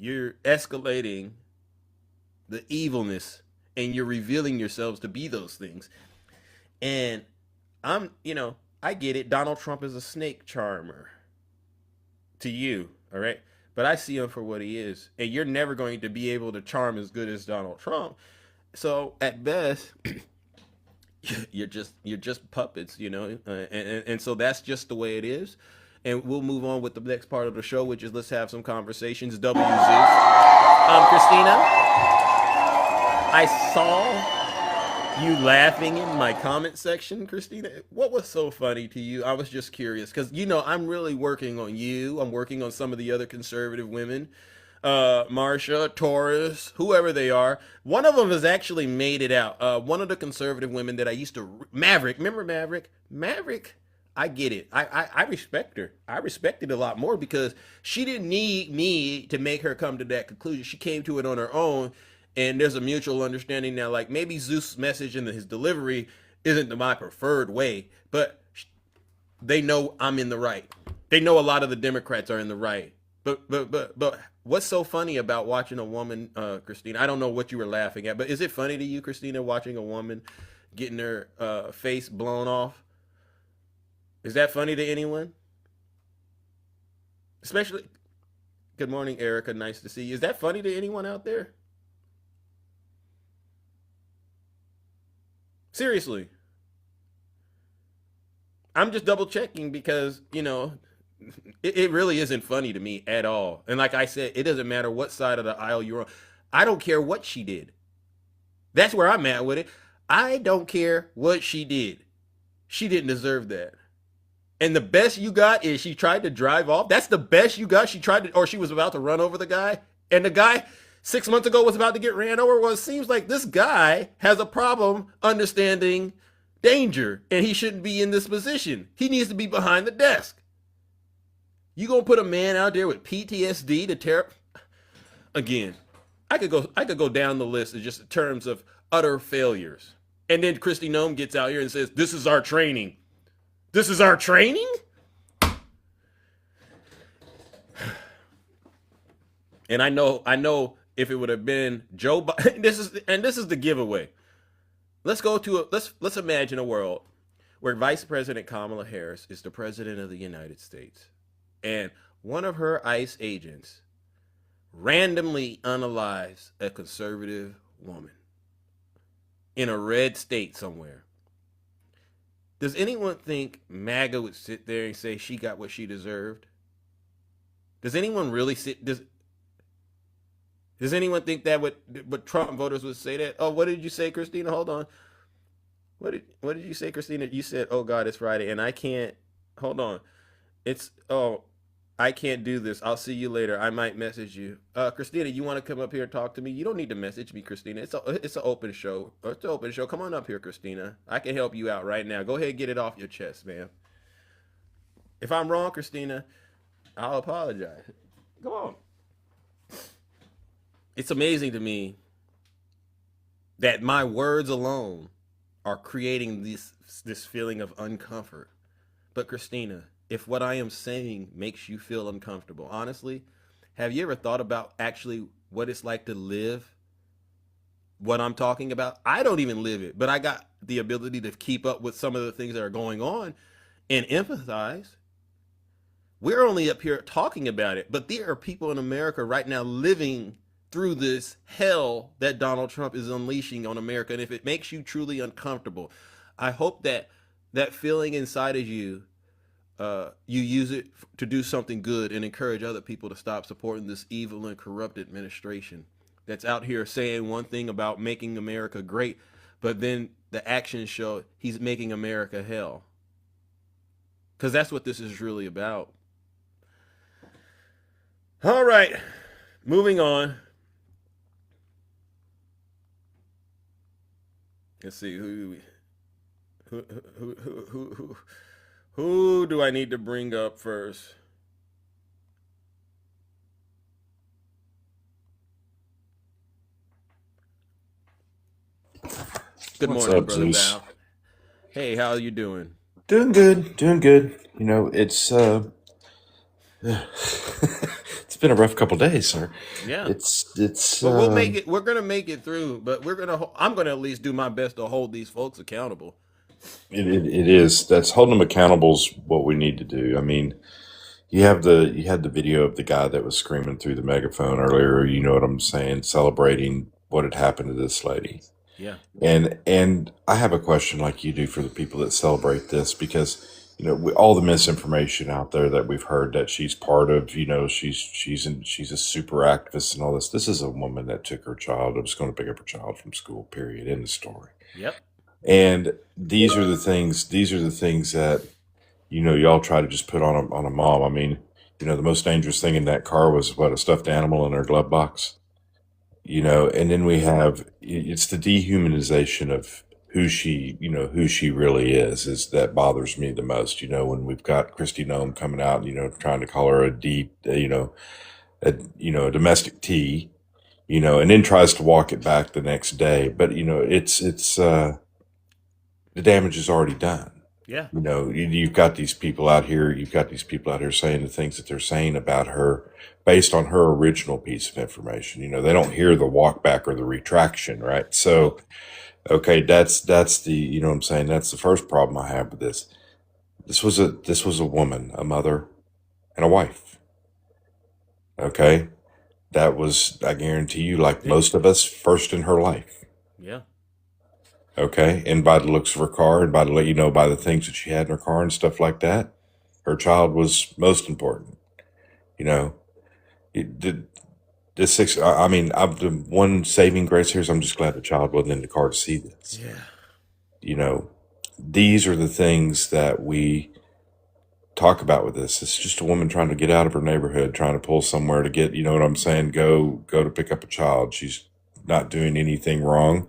You're escalating the evilness and you're revealing yourselves to be those things. And I get it. Donald Trump is a snake charmer to you, all right? But I see him for what he is. And you're never going to be able to charm as good as Donald Trump. So at best, you're just puppets, and so that's just the way it is. And we'll move on with the next part of the show, which is let's have some conversations. W Zeus. Christina, I saw you laughing in my comment section. Christina, what was so funny to you? I was just curious because I'm really working on you. I'm working on some of the other conservative women, Marsha, Taurus, whoever they are. One of them has actually made it out. One of the conservative women that I used to Maverick. Remember Maverick? I get it. I respect her. I respect it a lot more because she didn't need me to make her come to that conclusion. She came to it on her own. And there's a mutual understanding now, like maybe Zeus' message and his delivery isn't my preferred way, but they know I'm in the right. They know a lot of the Democrats are in the right. But what's so funny about watching a woman, Christina? I don't know what you were laughing at, but is it funny to you, Christina, watching a woman getting her face blown off? Is that funny to anyone? Especially, good morning, Erica. Nice to see you. Is that funny to anyone out there? Seriously. I'm just double checking because, it really isn't funny to me at all. And like I said, it doesn't matter what side of the aisle you're on. I don't care what she did. That's where I'm at with it. I don't care what she did. She didn't deserve that. And the best you got is she tried to drive off. That's the best you got. She was about to run over the guy. And the guy 6 months ago was about to get ran over. Well, it seems like this guy has a problem understanding danger, and he shouldn't be in this position. He needs to be behind the desk. You gonna put a man out there with PTSD to tear? Again, I could go down the list in just terms of utter failures. And then Kristi Noem gets out here and says, "This is our training." This is our training? And I know if it would have been Joe Biden, this is the giveaway. Let's imagine a world where Vice President Kamala Harris is the president of the United States, and one of her ICE agents randomly unalives a conservative woman in a red state somewhere. Does anyone think MAGA would sit there and say she got what she deserved? Does anyone really Does anyone think that what Trump voters would say that? Oh, what did you say, Christina? Hold on. What did you say, Christina? You said, "Oh God, it's Friday," and I can't. Hold on. I can't do this. I'll see you later. I might message you. Christina, you want to come up here and talk to me? You don't need to message me, Christina. It's an open show. It's an open show. Come on up here, Christina. I can help you out right now. Go ahead and get it off your chest, man. If I'm wrong, Christina, I'll apologize. Come on. It's amazing to me that my words alone are creating this feeling of uncomfort. But Christina, if what I am saying makes you feel uncomfortable, honestly, have you ever thought about actually what it's like to live what I'm talking about? I don't even live it, but I got the ability to keep up with some of the things that are going on and empathize. We're only up here talking about it, but there are people in America right now living through this hell that Donald Trump is unleashing on America. And if it makes you truly uncomfortable, I hope that feeling inside of you, you use it to do something good and encourage other people to stop supporting this evil and corrupt administration that's out here saying one thing about making America great, but then the actions show he's making America hell. Because that's what this is really about. All right, moving on. Let's see who do I need to bring up first? Good What's morning, up, brother Zeus? Val. Hey, how are you doing? Doing good. You know, it's it's been a rough couple days, sir. Yeah. It's. But we'll make it. We're gonna make it through. But I'm gonna at least do my best to hold these folks accountable. It is. That's holding them accountable is what we need to do. I mean, you had the video of the guy that was screaming through the megaphone earlier. You know what I'm saying? Celebrating what had happened to this lady. Yeah. And I have a question like you do for the people that celebrate this, because all the misinformation out there that we've heard that she's part of, she's a super activist and all this. This is a woman that took her child. Was going to pick up her child from school. Period. End of story. Yep. And these are the things that y'all try to just put on a mom. I mean, the most dangerous thing in that car was a stuffed animal in her glove box. And then we have it's the dehumanization of who she really is that bothers me the most. When we've got Kristi Noem coming out, trying to call her a domestic T, and then tries to walk it back the next day. But it's the damage is already done. Yeah. You've got these people out here. You've got these people out here saying the things that they're saying about her based on her original piece of information. They don't hear the walk back or the retraction, right? So, okay, that's the what I'm saying. That's the first problem I have with this. This was a woman, a mother, and a wife. Okay, that was, I guarantee you, like most of us, first in her life. Yeah. Okay, and by the looks of her car, and by the things that she had in her car and stuff like that, her child was most important. I mean, the one saving grace here is I'm just glad the child wasn't in the car to see this. Yeah. These are the things that we talk about with this. It's just a woman trying to get out of her neighborhood, trying to pull somewhere to get, what I'm saying, go to pick up a child. She's not doing anything wrong.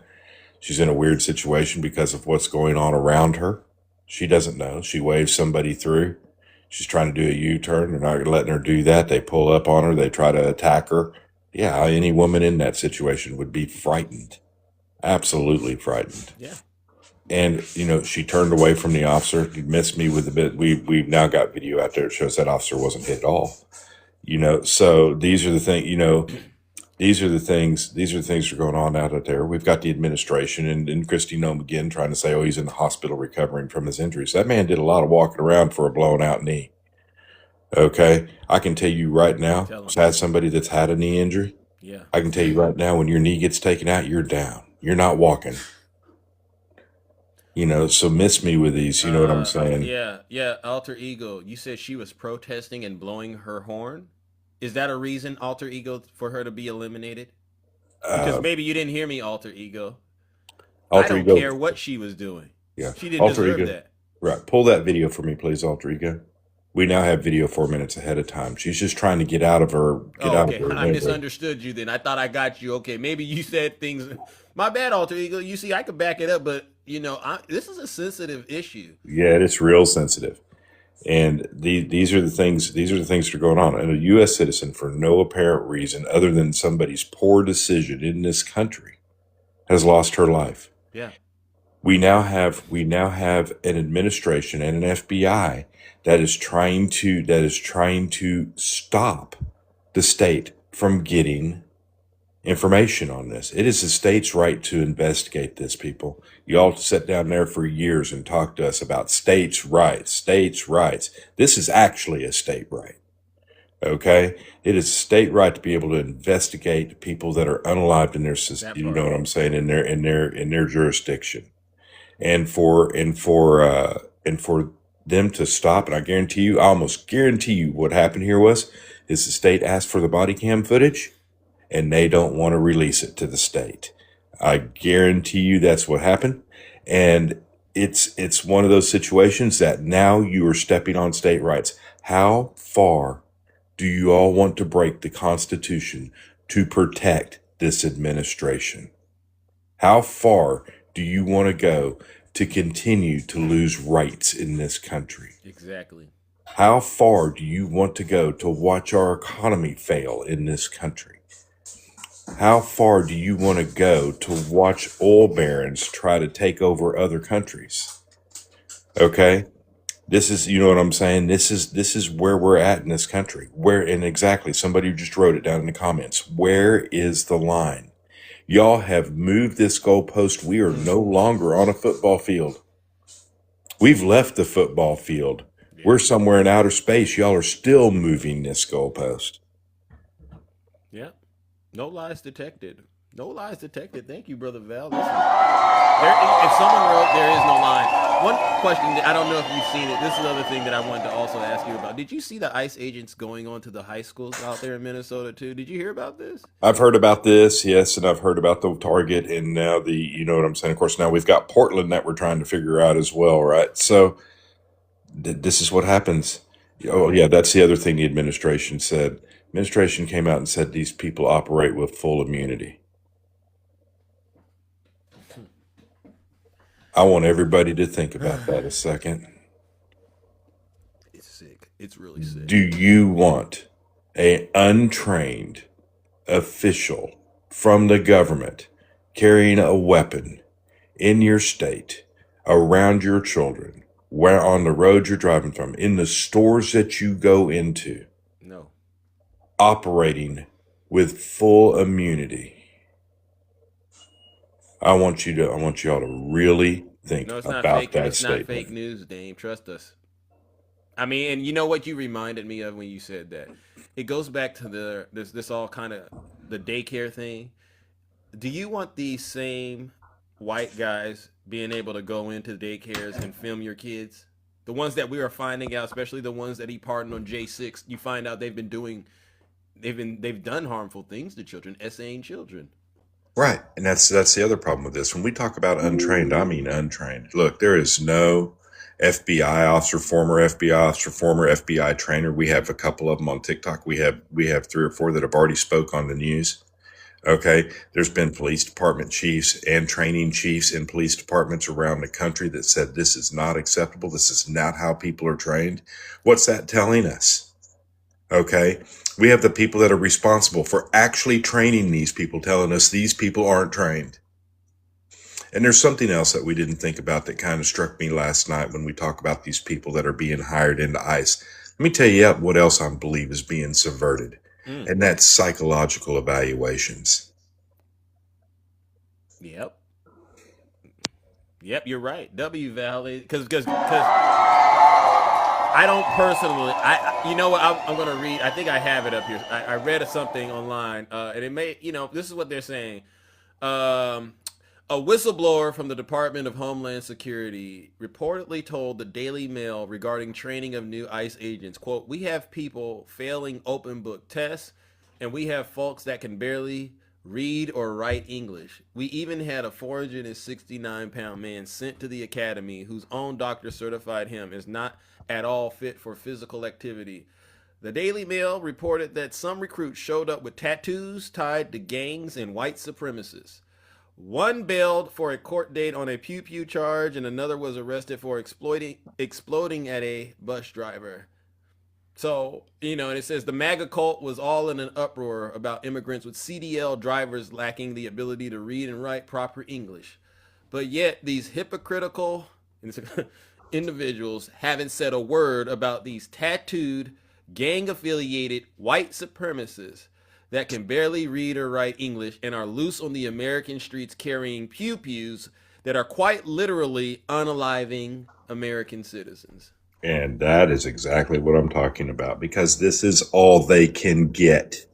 She's in a weird situation because of what's going on around her. She doesn't know. She waves somebody through. She's trying to do a U-turn. They're not letting her do that. They pull up on her. They try to attack her. Yeah, any woman in that situation would be frightened. Absolutely frightened. Yeah. And, she turned away from the officer. He missed me with a bit. We've now got video out there that shows that officer wasn't hit at all. So these are the things, These are the things that are going on out there. We've got the administration and Kristi Noem again trying to say, oh, he's in the hospital recovering from his injuries. That man did a lot of walking around for a blown out knee. Okay. I can tell you right now, as somebody that's had a knee injury, yeah, I can tell you right now, when your knee gets taken out, you're down. You're not walking. So miss me with these, you know what I'm saying? Yeah. Alter Ego, you said she was protesting and blowing her horn. Is that a reason, Alter Ego, for her to be eliminated? Because maybe you didn't hear me, Alter Ego. I don't care what she was doing. Yeah. She didn't deserve that. Right. Pull that video for me, please, Alter Ego. We now have video 4 minutes ahead of time. She's just trying to get out of her. Okay, I misunderstood you then. I thought I got you. Okay, maybe you said things. My bad, Alter Ego. You see, I could back it up, but this is a sensitive issue. Yeah, it's real sensitive. And these are the things that are going on. And a U.S. citizen, for no apparent reason other than somebody's poor decision in this country, has lost her life. Yeah. We now have an administration and an FBI that is trying to stop the state from getting information on this. It is the state's right to investigate this, people. You all sat down there for years and talked to us about states' rights. This is actually a state right. Okay? It is a state right to be able to investigate people that are unalived in their system, you know what I'm saying, in their jurisdiction. And for them to stop, and I almost guarantee you what happened here is the state asked for the body cam footage and they don't want to release it to the state. I guarantee you that's what happened. And it's one of those situations that now you are stepping on state rights. How far do you all want to break the Constitution to protect this administration? How far do you want to go to continue to lose rights in this country? Exactly. How far do you want to go to watch our economy fail in this country? How far do you want to go to watch oil barons try to take over other countries? Okay? This is, you know what I'm saying? This is where we're at in this country. Where, and exactly, somebody just wrote it down in the comments. Where is the line? Y'all have moved this goalpost. We are no longer on a football field. We've left the football field. We're somewhere in outer space. Y'all are still moving this goalpost. Yeah. No lies detected. No lies detected. Thank you, Brother Val. Listen, if someone wrote, there is no line. One question, I don't know if you've seen it. This is another thing that I wanted to also ask you about. Did you see the ICE agents going on to the high schools out there in Minnesota, too? Did you hear about this? I've heard about this, yes, and I've heard about the Target, and now the, you know what I'm saying? Of course, now we've got Portland that we're trying to figure out as well, right? So this is what happens. Oh, yeah, that's the other thing the administration said. Administration came out and said these people operate with full immunity. I want everybody to think about that a second. It's sick. It's really sick. Do you want an untrained official from the government carrying a weapon in your state, around your children, where on the road you're driving from, in the stores that you go into? No. Operating with full immunity. I want y'all to really think No, it's not about fake. that It's statement. not fake news, Dame. Trust us. I mean, and you know what you reminded me of when you said that? It goes back to this all kind of the daycare thing. Do you want these same white guys being able to go into daycares and film your kids? The ones that we are finding out, especially the ones that he pardoned on J6, you find out they've done harmful things to children, essaying children. Right. And that's the other problem with this. When we talk about untrained, I mean untrained. Look, there is no FBI officer, former FBI trainer. We have a couple of them on TikTok. We have 3 or 4 that have already spoke on the news. Okay. There's been police department chiefs and training chiefs in police departments around the country that said this is not acceptable. This is not how people are trained. What's that telling us? Okay. We have the people that are responsible for actually training these people telling us these people aren't trained. And there's something else that we didn't think about that kind of struck me last night when we talk about these people that are being hired into ICE. Let me tell you what else I believe is being subverted. And that's psychological evaluations. Yep, you're right. W Valley, because I don't personally. You know what? I'm going to read. I think I have it up here. I read something online, and it may. This is what they're saying. A whistleblower from the Department of Homeland Security reportedly told the Daily Mail regarding training of new ICE agents, quote, "We have people failing open book tests, and we have folks that can barely read or write English. We even had a 469-pound man sent to the academy whose own doctor certified him as not at all fit for physical activity." The Daily Mail reported that some recruits showed up with tattoos tied to gangs and white supremacists. One bailed for a court date on a pew-pew charge, and another was arrested for exploding at a bus driver. So, and it says the MAGA cult was all in an uproar about immigrants with CDL drivers lacking the ability to read and write proper English. But yet, these hypocritical individuals haven't said a word about these tattooed, gang-affiliated white supremacists that can barely read or write English and are loose on the American streets carrying pew-pews that are quite literally unaliving American citizens. And that is exactly what I'm talking about, because this is all they can get.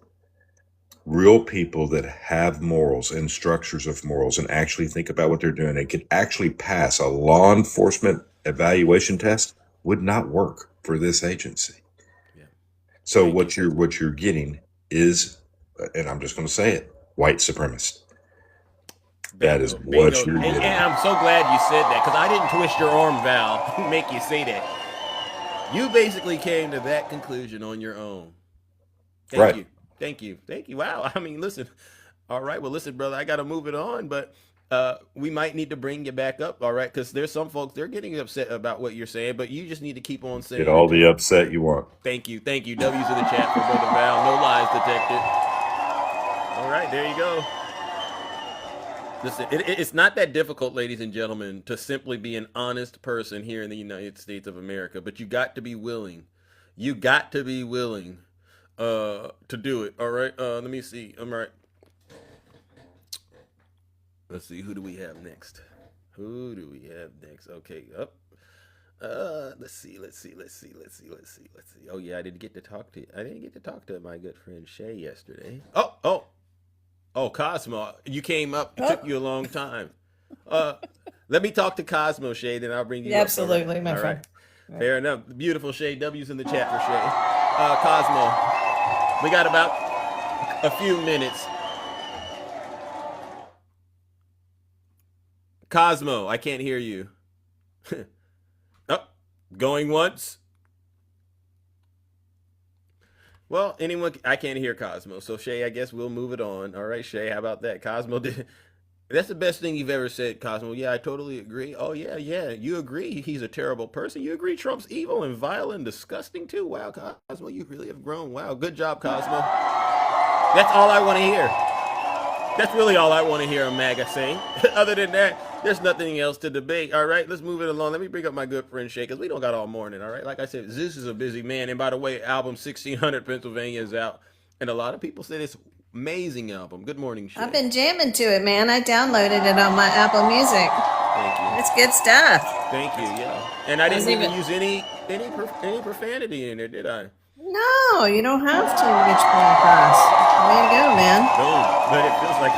Real people that have morals and structures of morals and actually think about what they're doing and could actually pass a law enforcement evaluation test would not work for this agency. Yeah. So what you're getting is, and I'm just going to say it, white supremacist. That is what you're getting. And I'm so glad you said that, because I didn't twist your arm, Val, make you say that. You basically came to that conclusion on your own. Thank you. Wow. I mean, listen. All right. Well, listen, brother, I got to move it on, but we might need to bring you back up. All right. Because there's some folks, they're getting upset about what you're saying, but you just need to keep on saying Get all the upset you want. Thank you. W's in the chat for Brother Val. No lies detected. All right. There you go. Listen, it's not that difficult, ladies and gentlemen, to simply be an honest person here in the United States of America. But you got to be willing. You got to be willing to do it. All right. Let me see. All right. Let's see. Who do we have next? Who do we have next? Okay. Up. Let's see. Oh yeah, I didn't get to talk to my good friend Shay yesterday. Oh, Cosmo, you came up. It took you a long time. Let me talk to Cosmo, Shay, then I'll bring you up. Absolutely, my friend. Right. Fair enough. Beautiful, Shay. W's in the chat for Shay. Cosmo, we got about a few minutes. Cosmo, I can't hear you. Going once. Well, I can't hear Cosmo. So, Shay, I guess we'll move it on. All right, Shay, how about that? Cosmo, that's the best thing you've ever said, Cosmo. Yeah, I totally agree. Oh, yeah. You agree he's a terrible person. You agree Trump's evil and vile and disgusting, too. Wow, Cosmo, you really have grown. Wow, good job, Cosmo. That's all I want to hear. That's really all I want to hear a MAGA say. Other than that, there's nothing else to debate. All right, let's move it along. Let me bring up my good friend Shay, because we don't got all morning. All right, like I said, Zeus is a busy man. And by the way, album 1600 Pennsylvania is out. And a lot of people said it's amazing album. Good morning, Shay. I've been jamming to it, man. I downloaded it on my Apple Music. Thank you. It's good stuff. Thank you, yeah. And I didn't even use any profanity in it, did I? No, you don't have to get your point across. Way to go, man. No, but it feels like...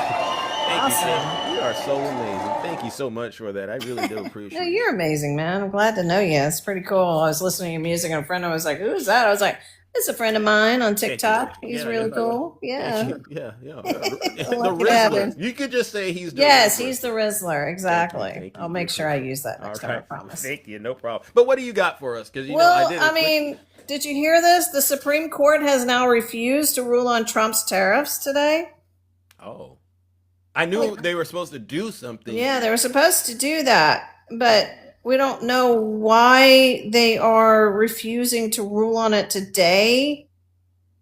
Thank you, Shay. You are so amazing. Thank you so much for that. I really do appreciate it. No, you're amazing, man. I'm glad to know you. It's pretty cool. I was listening to your music and a friend was like, who's that? I was like, it's a friend of mine on TikTok. He's really cool. Yeah. Yeah. The Rizzler. You could just say he's the Yes, Rizzler. he's the Rizzler. Exactly. Thank you. I'll make sure I use that next time, I promise. Thank you. No problem. But what do you got for us? Because I mean, did you hear this? The Supreme Court has now refused to rule on Trump's tariffs today. Oh. I knew they were supposed to do something. Yeah, they were supposed to do that, but we don't know why they are refusing to rule on it today,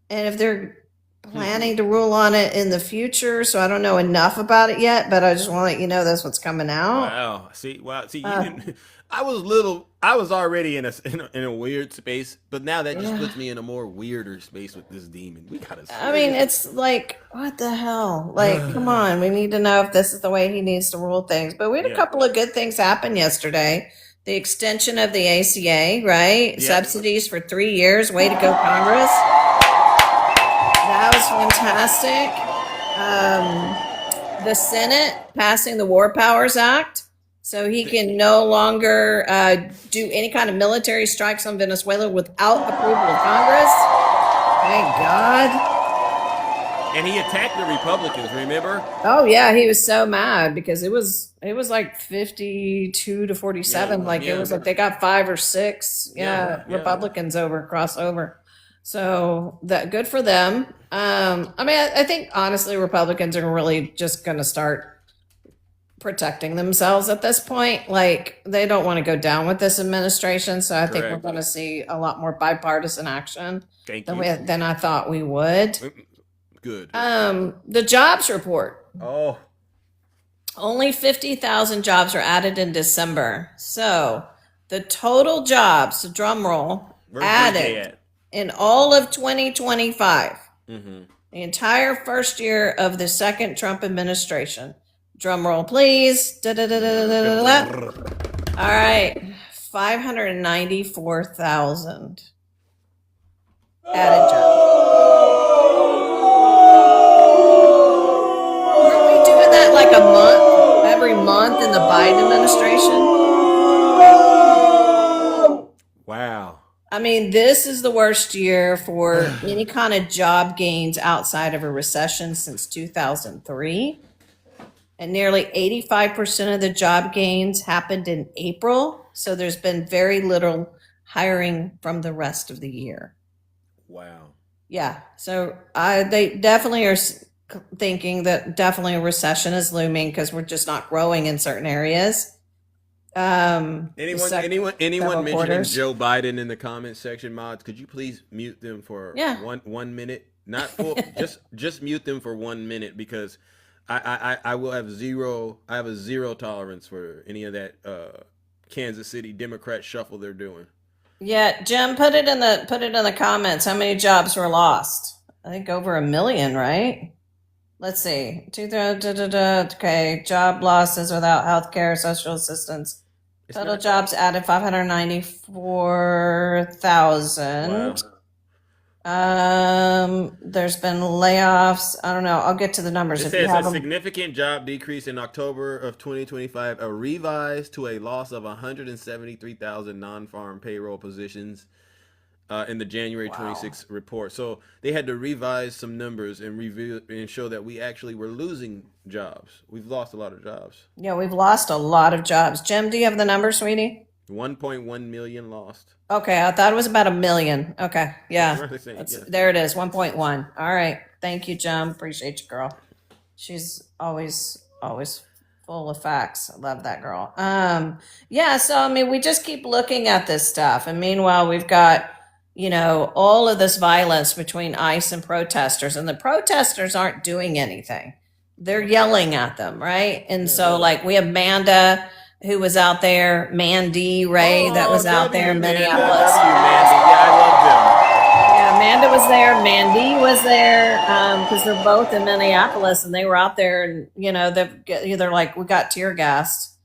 and if they're planning to rule on it in the future. So I don't know enough about it yet, but I just want to let you know that's what's coming out. Wow. See, you didn't. I was already in a weird space, but now that just puts me in a more weirder space with this demon. We gotta. I mean, it's like, what the hell? Like, come on, we need to know if this is the way he needs to rule things. But we had a couple of good things happen yesterday. The extension of the ACA, right? Yeah. Subsidies for 3 years. Way to go, Congress. That was fantastic. The Senate passing the War Powers Act. So he can no longer do any kind of military strikes on Venezuela without approval of Congress. Thank God. And he attacked the Republicans, remember? Oh yeah, he was so mad because it was like 52 to 47. It was like they got 5 or 6 Republicans cross over. So that good for them. I mean, I think honestly Republicans are really just going to start protecting themselves at this point. Like, they don't want to go down with this administration, so I think we're going to see a lot more bipartisan action than I thought we would. Good. The jobs report. Oh. Only 50,000 jobs were added in December. So the total jobs, drum roll, added in all of 2025, the entire first year of the second Trump administration. Drum roll, please. All right. 594,000 added jobs. Weren't we doing that like a month, every month in the Biden administration? Wow. I mean, this is the worst year for any kind of job gains outside of a recession since 2003. And nearly 85% of the job gains happened in April. So there's been very little hiring from the rest of the year. Wow. Yeah. So they definitely are thinking that definitely a recession is looming because we're just not growing in certain areas. Anyone mentioning Joe Biden in the comment section, mods? Could you please mute them for 1 minute? Not full. just mute them for 1 minute because I will have zero. I have a zero tolerance for any of that Kansas City Democrat shuffle they're doing. Yeah, Jim, put it in the comments. How many jobs were lost? I think over 1 million, right? Let's see. Okay, job losses without health care, social assistance. Total jobs added 594,000. There's been layoffs. I don't know. I'll get to the numbers It if you says have a them. significant job decrease in October of 2025, a revised to a loss of 173,000 non-farm payroll positions in the January 26th report. So they had to revise some numbers and review and show that we actually were losing jobs. We've lost a lot of jobs. Yeah, we've lost a lot of jobs. Jim, do you have the numbers, sweetie? 1.1 million lost. Okay, I thought it was about 1 million. Okay, yeah. Yeah. There it is, 1.1. All right. Thank you, Jim. Appreciate you, girl. She's always full of facts. I love that girl. Yeah, so I mean, we just keep looking at this stuff. And meanwhile, we've got, all of this violence between ICE and protesters, and the protesters aren't doing anything. They're yelling at them, right? And so like we have Manda who was out there, Mandy Ray that was out there in Minneapolis. Yeah, Amanda was there, Mandy was there, because they're both in Minneapolis, and they were out there, and they're like, we got tear gassed.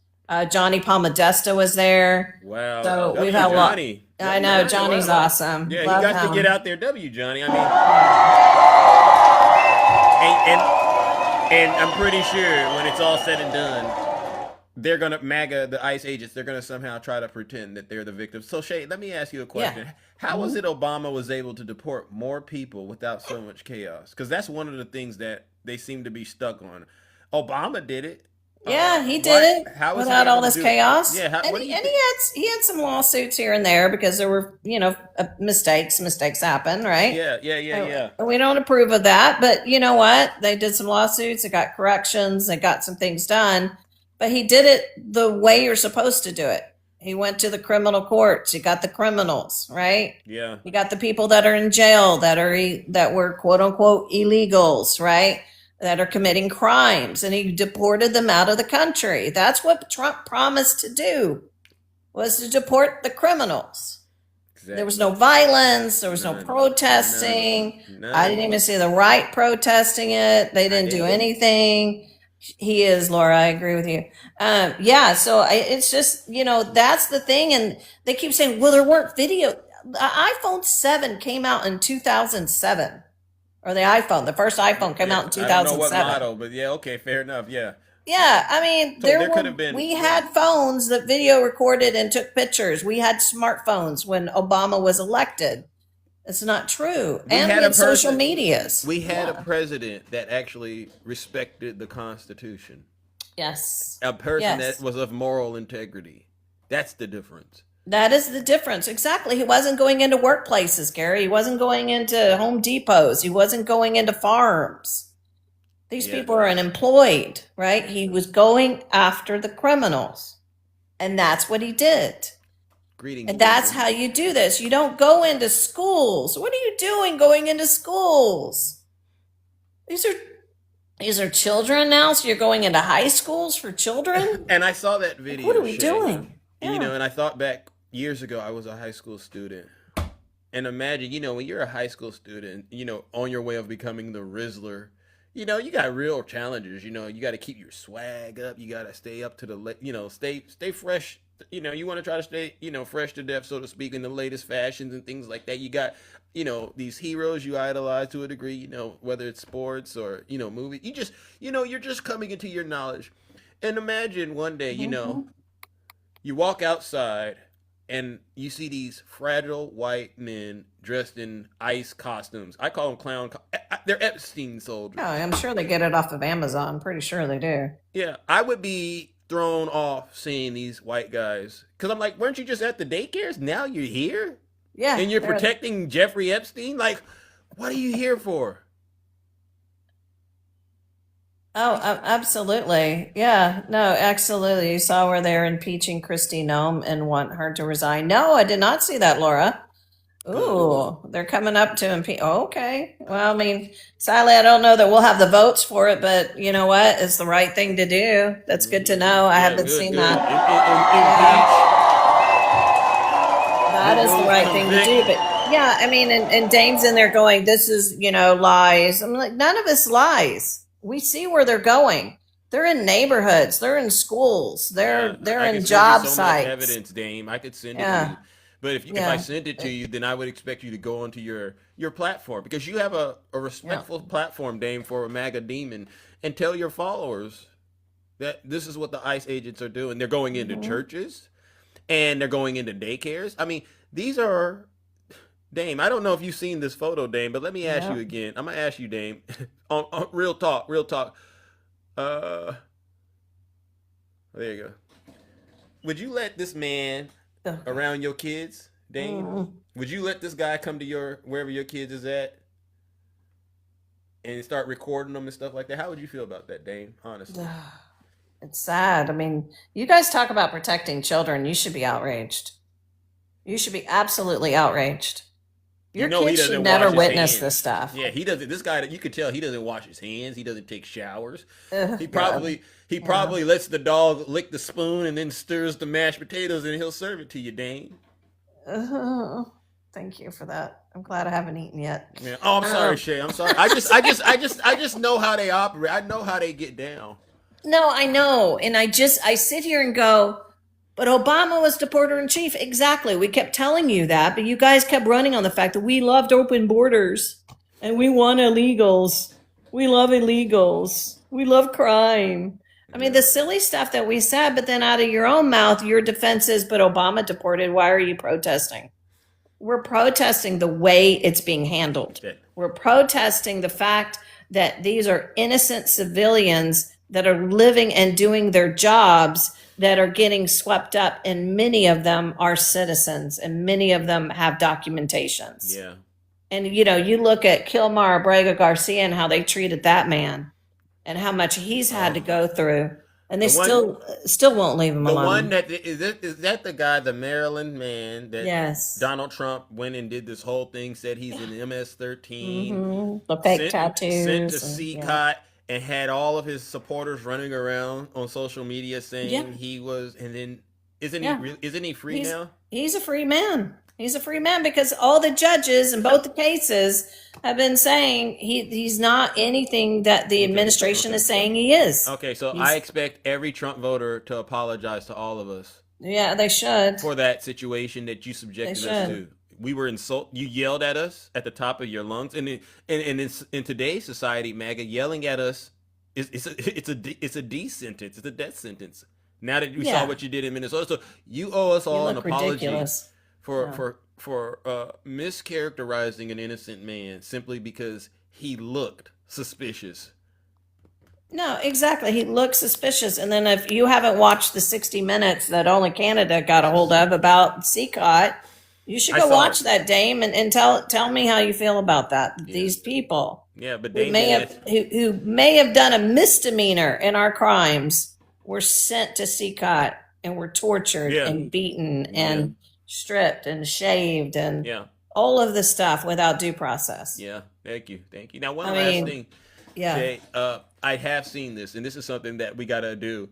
Johnny Palmadesta was there. Wow. So we've had a lot. Johnny. I know, Johnny's awesome. Yeah, Love he got him. to get out there. Johnny. I mean, and I'm pretty sure when it's all said and done, they're gonna the ICE agents. They're gonna somehow try to pretend that they're the victims. So Shay, let me ask you a question. Yeah. How was it Obama was able to deport more people without so much chaos? Because that's one of the things that they seem to be stuck on. Obama did it. Yeah, he did it without all this chaos. Yeah, he had some lawsuits here and there because there were, mistakes. Mistakes happen, right? Yeah. We don't approve of that, but you know what? They did some lawsuits. They got corrections. They got some things done. But he did it the way you're supposed to do it. He went to the criminal courts. You got the criminals, right? Yeah. You got the people that are in jail that were quote unquote illegals, right? That are committing crimes, and he deported them out of the country. That's what Trump promised to do, was to deport the criminals. Exactly. There was no violence. There was no protesting. None. I didn't even see the right protesting it. They didn't do anything. He is, Laura. I agree with you. Yeah. So it's just, that's the thing. And they keep saying, well, there weren't video. The iPhone 7 came out in 2007. Or the first iPhone came out in 2007. I don't know what model, but yeah, okay, fair enough, yeah. Yeah, I mean, so we had phones that video recorded and took pictures. We had smartphones when Obama was elected. It's not true. We had social medias. We had a president that actually respected the Constitution. Yes. A person that was of moral integrity. That's the difference. That is the difference. Exactly. He wasn't going into workplaces, Gary. He wasn't going into Home Depots. He wasn't going into farms. These people are unemployed, right? He was going after the criminals. And that's what he did. Greetings. And that's how you do this. You don't go into schools. What are you doing going into schools? These are children now, so you're going into high schools for children? And I saw that video. What are we doing? Yeah. And I thought back years ago, I was a high school student. And imagine, when you're a high school student, on your way of becoming the Rizzler, you got real challenges. You got to keep your swag up. You got to stay up to the, stay fresh. You want to try to stay, fresh to death, so to speak, in the latest fashions and things like that. You got, these heroes you idolize to a degree, whether it's sports or, movies. You just, you're just coming into your knowledge. And imagine one day, you walk outside and you see these fragile white men dressed in ICE costumes. I call them they're Epstein soldiers. Yeah, I'm sure they get it off of Amazon. Pretty sure they do. Yeah, I would be thrown off seeing these white guys. Because I'm like, weren't you just at the daycares? Now you're here? Yeah. And you're protecting Jeffrey Epstein? Like, what are you here for? Oh, absolutely. Yeah, no, absolutely. You saw where they're impeaching Kristi Noem and want her to resign. No, I did not see that, Laura. Ooh, they're coming up to impeach. Oh, okay. Well, I mean, sadly, I don't know that we'll have the votes for it, but you know what? It's the right thing to do. That's good to know. I haven't seen that. That is the right thing to do. But yeah, I mean, and Dame's in there going, this is, lies. I'm like, none of it's lies. We see where they're going. They're in neighborhoods. They're in schools. They're in job sites. Much evidence, Dame. I could send it to you. But if I sent it to you, then I would expect you to go onto your platform, because you have a respectful platform, Dame, for a MAGA demon, and tell your followers that this is what the ICE agents are doing. They're going into churches, and they're going into daycares. I mean, these are, Dame, I don't know if you've seen this photo, Dame, but let me ask you again. I'm going to ask you, Dame, on real talk. There you go. Would you let this man around your kids, Dame? Would you let this guy come to wherever your kids is at and start recording them and stuff like that? How would you feel about that, Dame? Honestly, it's sad. I mean, you guys talk about protecting children. You should be outraged. You should be absolutely outraged. Your kids should never witness this stuff. Yeah, he doesn't. This guy, you could tell he doesn't wash his hands. He doesn't take showers. He probably lets the dog lick the spoon and then stirs the mashed potatoes and he'll serve it to you, Dane. Thank you for that. I'm glad I haven't eaten yet. Yeah. Oh, I'm sorry, Shay. I'm sorry. I just know how they operate. I know how they get down. No, I know, and I sit here and go, but Obama was deporter in chief. Exactly. We kept telling you that, but you guys kept running on the fact that we loved open borders and we want illegals. We love illegals. We love crime. I mean, the silly stuff that we said, but then out of your own mouth, your defense is, but Obama deported. Why are you protesting? We're protesting the way it's being handled. We're protesting the fact that these are innocent civilians that are living and doing their jobs that are getting swept up, and many of them are citizens and many of them have documentations. Yeah. And you look at Kilmar Brega Garcia and how they treated that man and how much he's had to go through, and they still won't leave him alone. The one that is that the guy, the Maryland man that Donald Trump went and did this whole thing, said he's an MS-13, the fake tattoos, sent to CCOT. And had all of his supporters running around on social media saying he was, and then isn't he free now? He's a free man. He's a free man because all the judges in both the cases have been saying he's not anything that the administration is saying he is. Okay, so I expect every Trump voter to apologize to all of us. Yeah, they should. For that situation that you subjected us to. We were you yelled at us at the top of your lungs, and in today's society, MAGA, yelling at us it's a death sentence. It's a death sentence. Now that you saw what you did in Minnesota, so you owe us all an apology for mischaracterizing an innocent man simply because he looked suspicious. No, exactly. He looks suspicious. And then if you haven't watched the 60 Minutes that only Canada got a hold of about CCOT, you should go watch that, Dame, and tell me how you feel about that. Yeah. These people, but who may have done a misdemeanor in our crimes were sent to CCOT and were tortured and beaten and stripped and shaved and all of this stuff without due process. Yeah, thank you. Now, one last thing, Jay, I have seen this, and this is something that we got to do.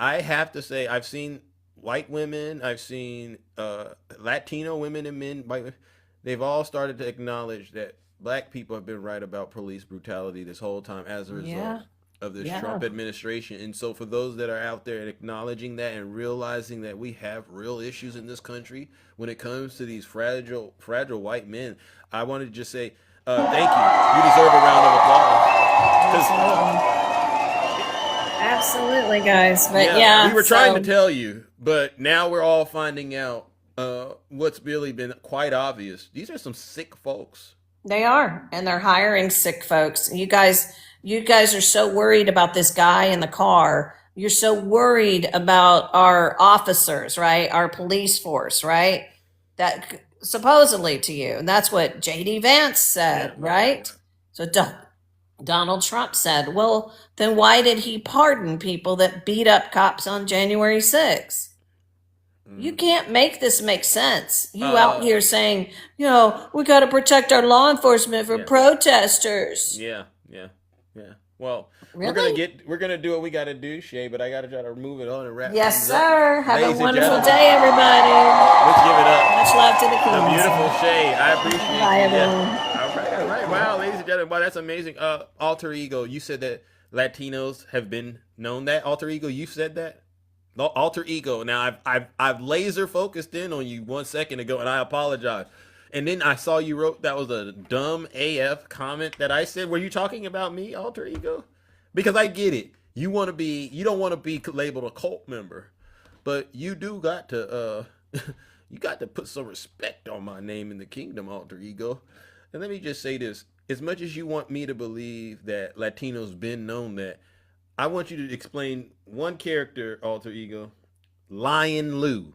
I have to say, I've seen white women, I've seen Latino women and men, they've all started to acknowledge that black people have been right about police brutality this whole time as a result of this Trump administration. And so for those that are out there acknowledging that and realizing that we have real issues in this country when it comes to these fragile white men, I wanted to just say thank you. You deserve a round of applause. Absolutely, guys. But we were trying to tell you, but now we're all finding out what's really been quite obvious. These are some sick folks. They are, and they're hiring sick folks. You guys are so worried about this guy in the car. You're so worried about our officers, right? Our police force, right? That supposedly to you, and that's what J.D. Vance said, right? So Donald Trump said, well, then why did he pardon people that beat up cops on January 6th? You can't make this make sense. You out here saying, we got to protect our law enforcement from protesters. Yeah. Well, Really? we're gonna do what we gotta do, Shay, but I gotta try to move it on and wrap Yes, things up. sir. Have Ladies a and wonderful gentlemen, day, everybody. let's give it up. Much love to the The queens. beautiful Shay. I appreciate Bye, you. everyone. All right. Wow, ladies and gentlemen, wow, that's amazing. Alter ego. You said that Latinos have been known that. Alter ego, you said that? No, alter ego. Now I've laser focused in on you 1 second ago, and I apologize. And then I saw you wrote that was a dumb AF comment that I said. Were you talking about me, alter ego? Because I get it. You don't want to be labeled a cult member, but you do got to you got to put some respect on my name in the kingdom, alter ego. And let me just say this: as much as you want me to believe that Latinos been known that, I want you to explain one character, alter ego, Lion Lou.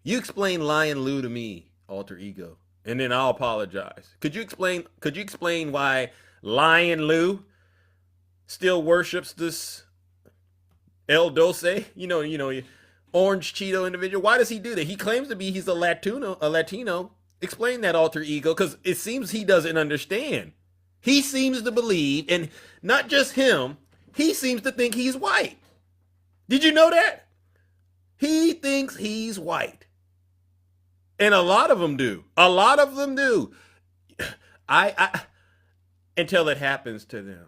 You explain Lion Lou to me, alter ego, and then I'll apologize. Could you explain why Lion Lou still worships this El Dulce? Orange Cheeto individual. Why does he do that? He claims to be he's a Latino. Explain that, alter ego, because it seems he doesn't understand. He seems to believe, and not just him, he seems to think he's white. Did you know that? He thinks he's white. And a lot of them do. I until it happens to them.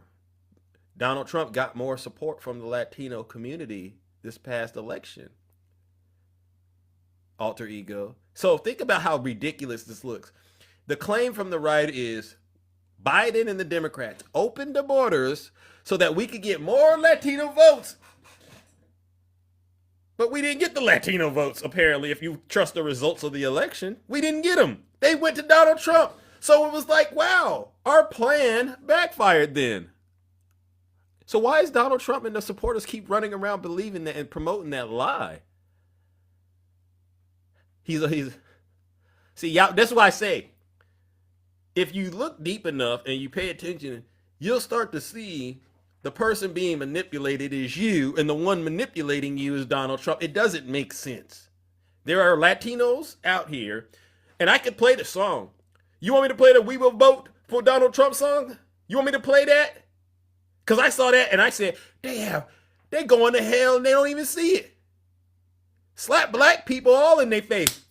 Donald Trump got more support from the Latino community this past election. Alter ego. So think about how ridiculous this looks. The claim from the right is Biden and the Democrats opened the borders so that we could get more Latino votes. But we didn't get the Latino votes, apparently, if you trust the results of the election. We didn't get them. They went to Donald Trump. So it was like, wow, our plan backfired then. So why is Donald Trump and the supporters keep running around believing that and promoting that lie? See, y'all, that's why I say, if you look deep enough and you pay attention, you'll start to see the person being manipulated is you, and the one manipulating you is Donald Trump. It doesn't make sense. There are Latinos out here, and I could play the song. You want me to play the We Will Vote for Donald Trump song? You want me to play that? Because I saw that and I said, damn, they're going to hell and they don't even see it. Slap black people all in their face.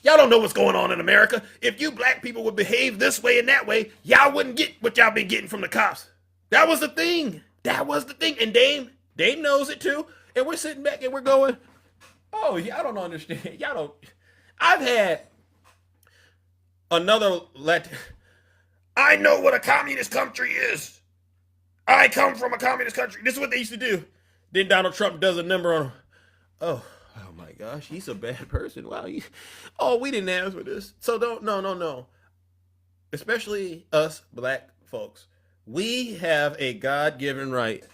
Y'all don't know what's going on in America. If you black people would behave this way and that way, y'all wouldn't get what y'all been getting from the cops. That was the thing. And Dame knows it too. And we're sitting back and we're going, oh, y'all don't understand. Y'all don't. I've had another I know what a communist country is. I come from a communist country. This is what they used to do. Then Donald Trump does a number on, oh my gosh, he's a bad person. Wow. We didn't ask for this. So no. Especially us black folks. We have a God-given right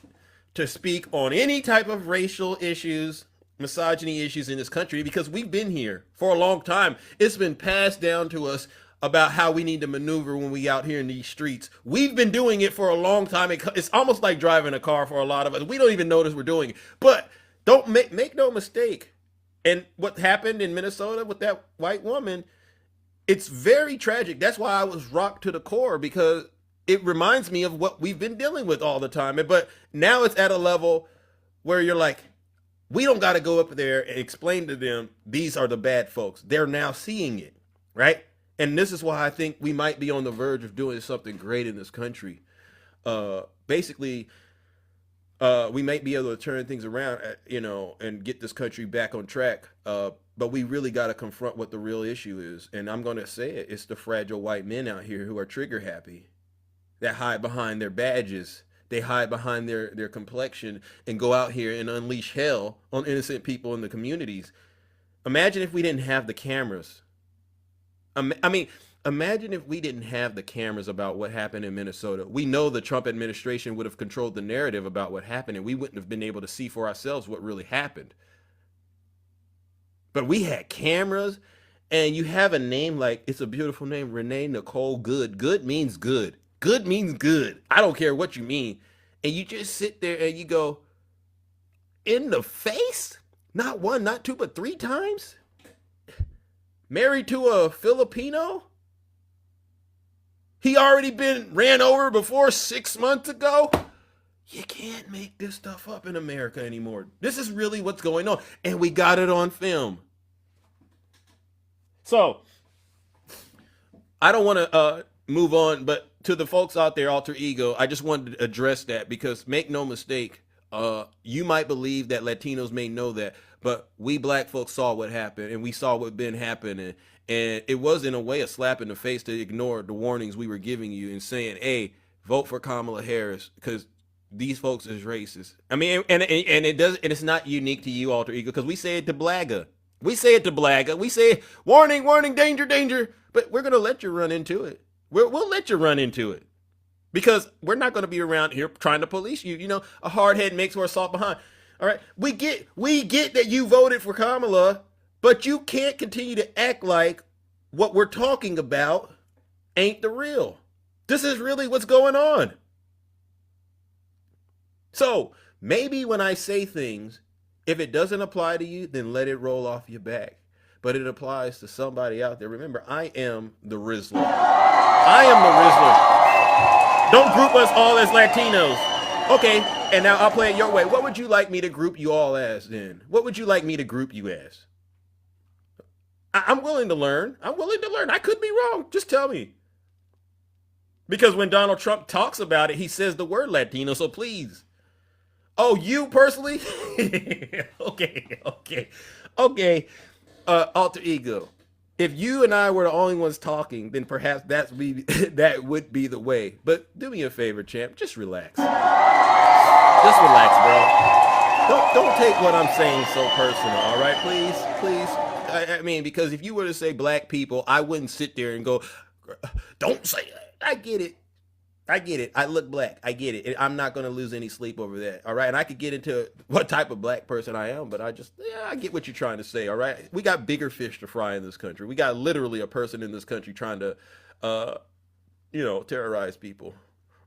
to speak on any type of racial issues, misogyny issues in this country because we've been here for a long time. It's been passed down to us about how we need to maneuver when we out here in these streets. We've been doing it for a long time. It's almost like driving a car for a lot of us. We don't even notice we're doing it. But don't make no mistake. And what happened in Minnesota with that white woman, it's very tragic. That's why I was rocked to the core, because it reminds me of what we've been dealing with all the time. But now it's at a level where you're like, we don't got to go up there and explain to them, these are the bad folks. They're now seeing it, right? And this is why I think we might be on the verge of doing something great in this country. Basically, we might be able to turn things around, and get this country back on track. But we really got to confront what the real issue is. And I'm going to say it. It's the fragile white men out here who are trigger happy, that hide behind their badges. They hide behind their complexion and go out here and unleash hell on innocent people in the communities. Imagine if we didn't have the cameras. Imagine if we didn't have the cameras about what happened in Minnesota. We know the Trump administration would have controlled the narrative about what happened, and we wouldn't have been able to see for ourselves what really happened. But we had cameras, and you have a name like, it's a beautiful name, Renee Nicole Good. Good means good. Good means good. I don't care what you mean. And you just sit there and you go, in the face? Not one, not two, but 3 times? Married to a Filipino? He already been ran over before 6 months ago? You can't make this stuff up in America anymore. This is really what's going on. And we got it on film. So, I don't want to move on, but to the folks out there, Alter Ego, I just wanted to address that because make no mistake, you might believe that Latinos may know that, but we black folks saw what happened and we saw what been happening. And it was in a way a slap in the face to ignore the warnings we were giving you and saying, hey, vote for Kamala Harris because these folks is racist. I mean, and it does, and it's not unique to you, Alter Ego, because we say it to Blagga. We say it to Blagga. We say, warning, warning, danger, danger. But we're going to let you run into it. We'll let you run into it. Because we're not going to be around here trying to police you. You know, a hard head makes for a soft behind. All right. We get that you voted for Kamala, but you can't continue to act like what we're talking about ain't the real. This is really what's going on. So maybe when I say things, if it doesn't apply to you, then let it roll off your back. But it applies to somebody out there. Remember, I am the Rizzler. I am the Rizzler. Don't group us all as Latinos. Okay, and now I'll play it your way. What would you like me to group you all as then? What would you like me to group you as? I'm willing to learn. I'm willing to learn. I could be wrong. Just tell me. Because when Donald Trump talks about it, he says the word Latino, so please. Oh, you personally? Okay. Alter Ego. If you and I were the only ones talking, then perhaps that would be the way. But do me a favor, champ. Just relax. Just relax, bro. Don't take what I'm saying so personal, all right? Please. I mean, because if you were to say black people, I wouldn't sit there and go, don't say that. I get it. I look black. I get it. I'm not going to lose any sleep over that. All right. And I could get into what type of black person I am, but I get what you're trying to say. All right. We got bigger fish to fry in this country. We got literally a person in this country trying to, terrorize people.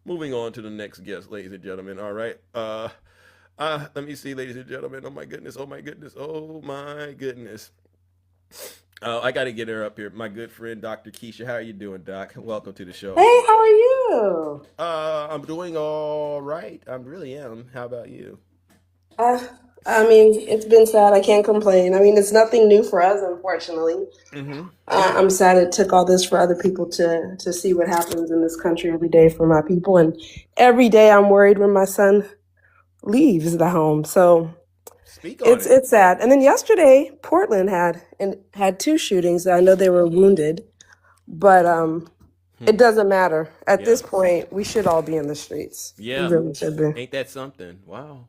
Moving on to the next guest, ladies and gentlemen. All right. Let me see, ladies and gentlemen. Oh my goodness. I got to get her up here. My good friend, Dr. Keisha. How are you doing, Doc? Welcome to the show. Hey, how are you? I'm doing all right. I really am. How about you? I mean, it's been sad. I can't complain. I mean, it's nothing new for us, unfortunately. Mm-hmm. I'm sad it took all this for other people to see what happens in this country every day for my people. And every day I'm worried when my son leaves the home. So it's sad. And then yesterday, Portland had 2 shootings. I know they were wounded, but it doesn't matter. At this point, we should all be in the streets. Yeah. We really should be. Ain't that something? Wow.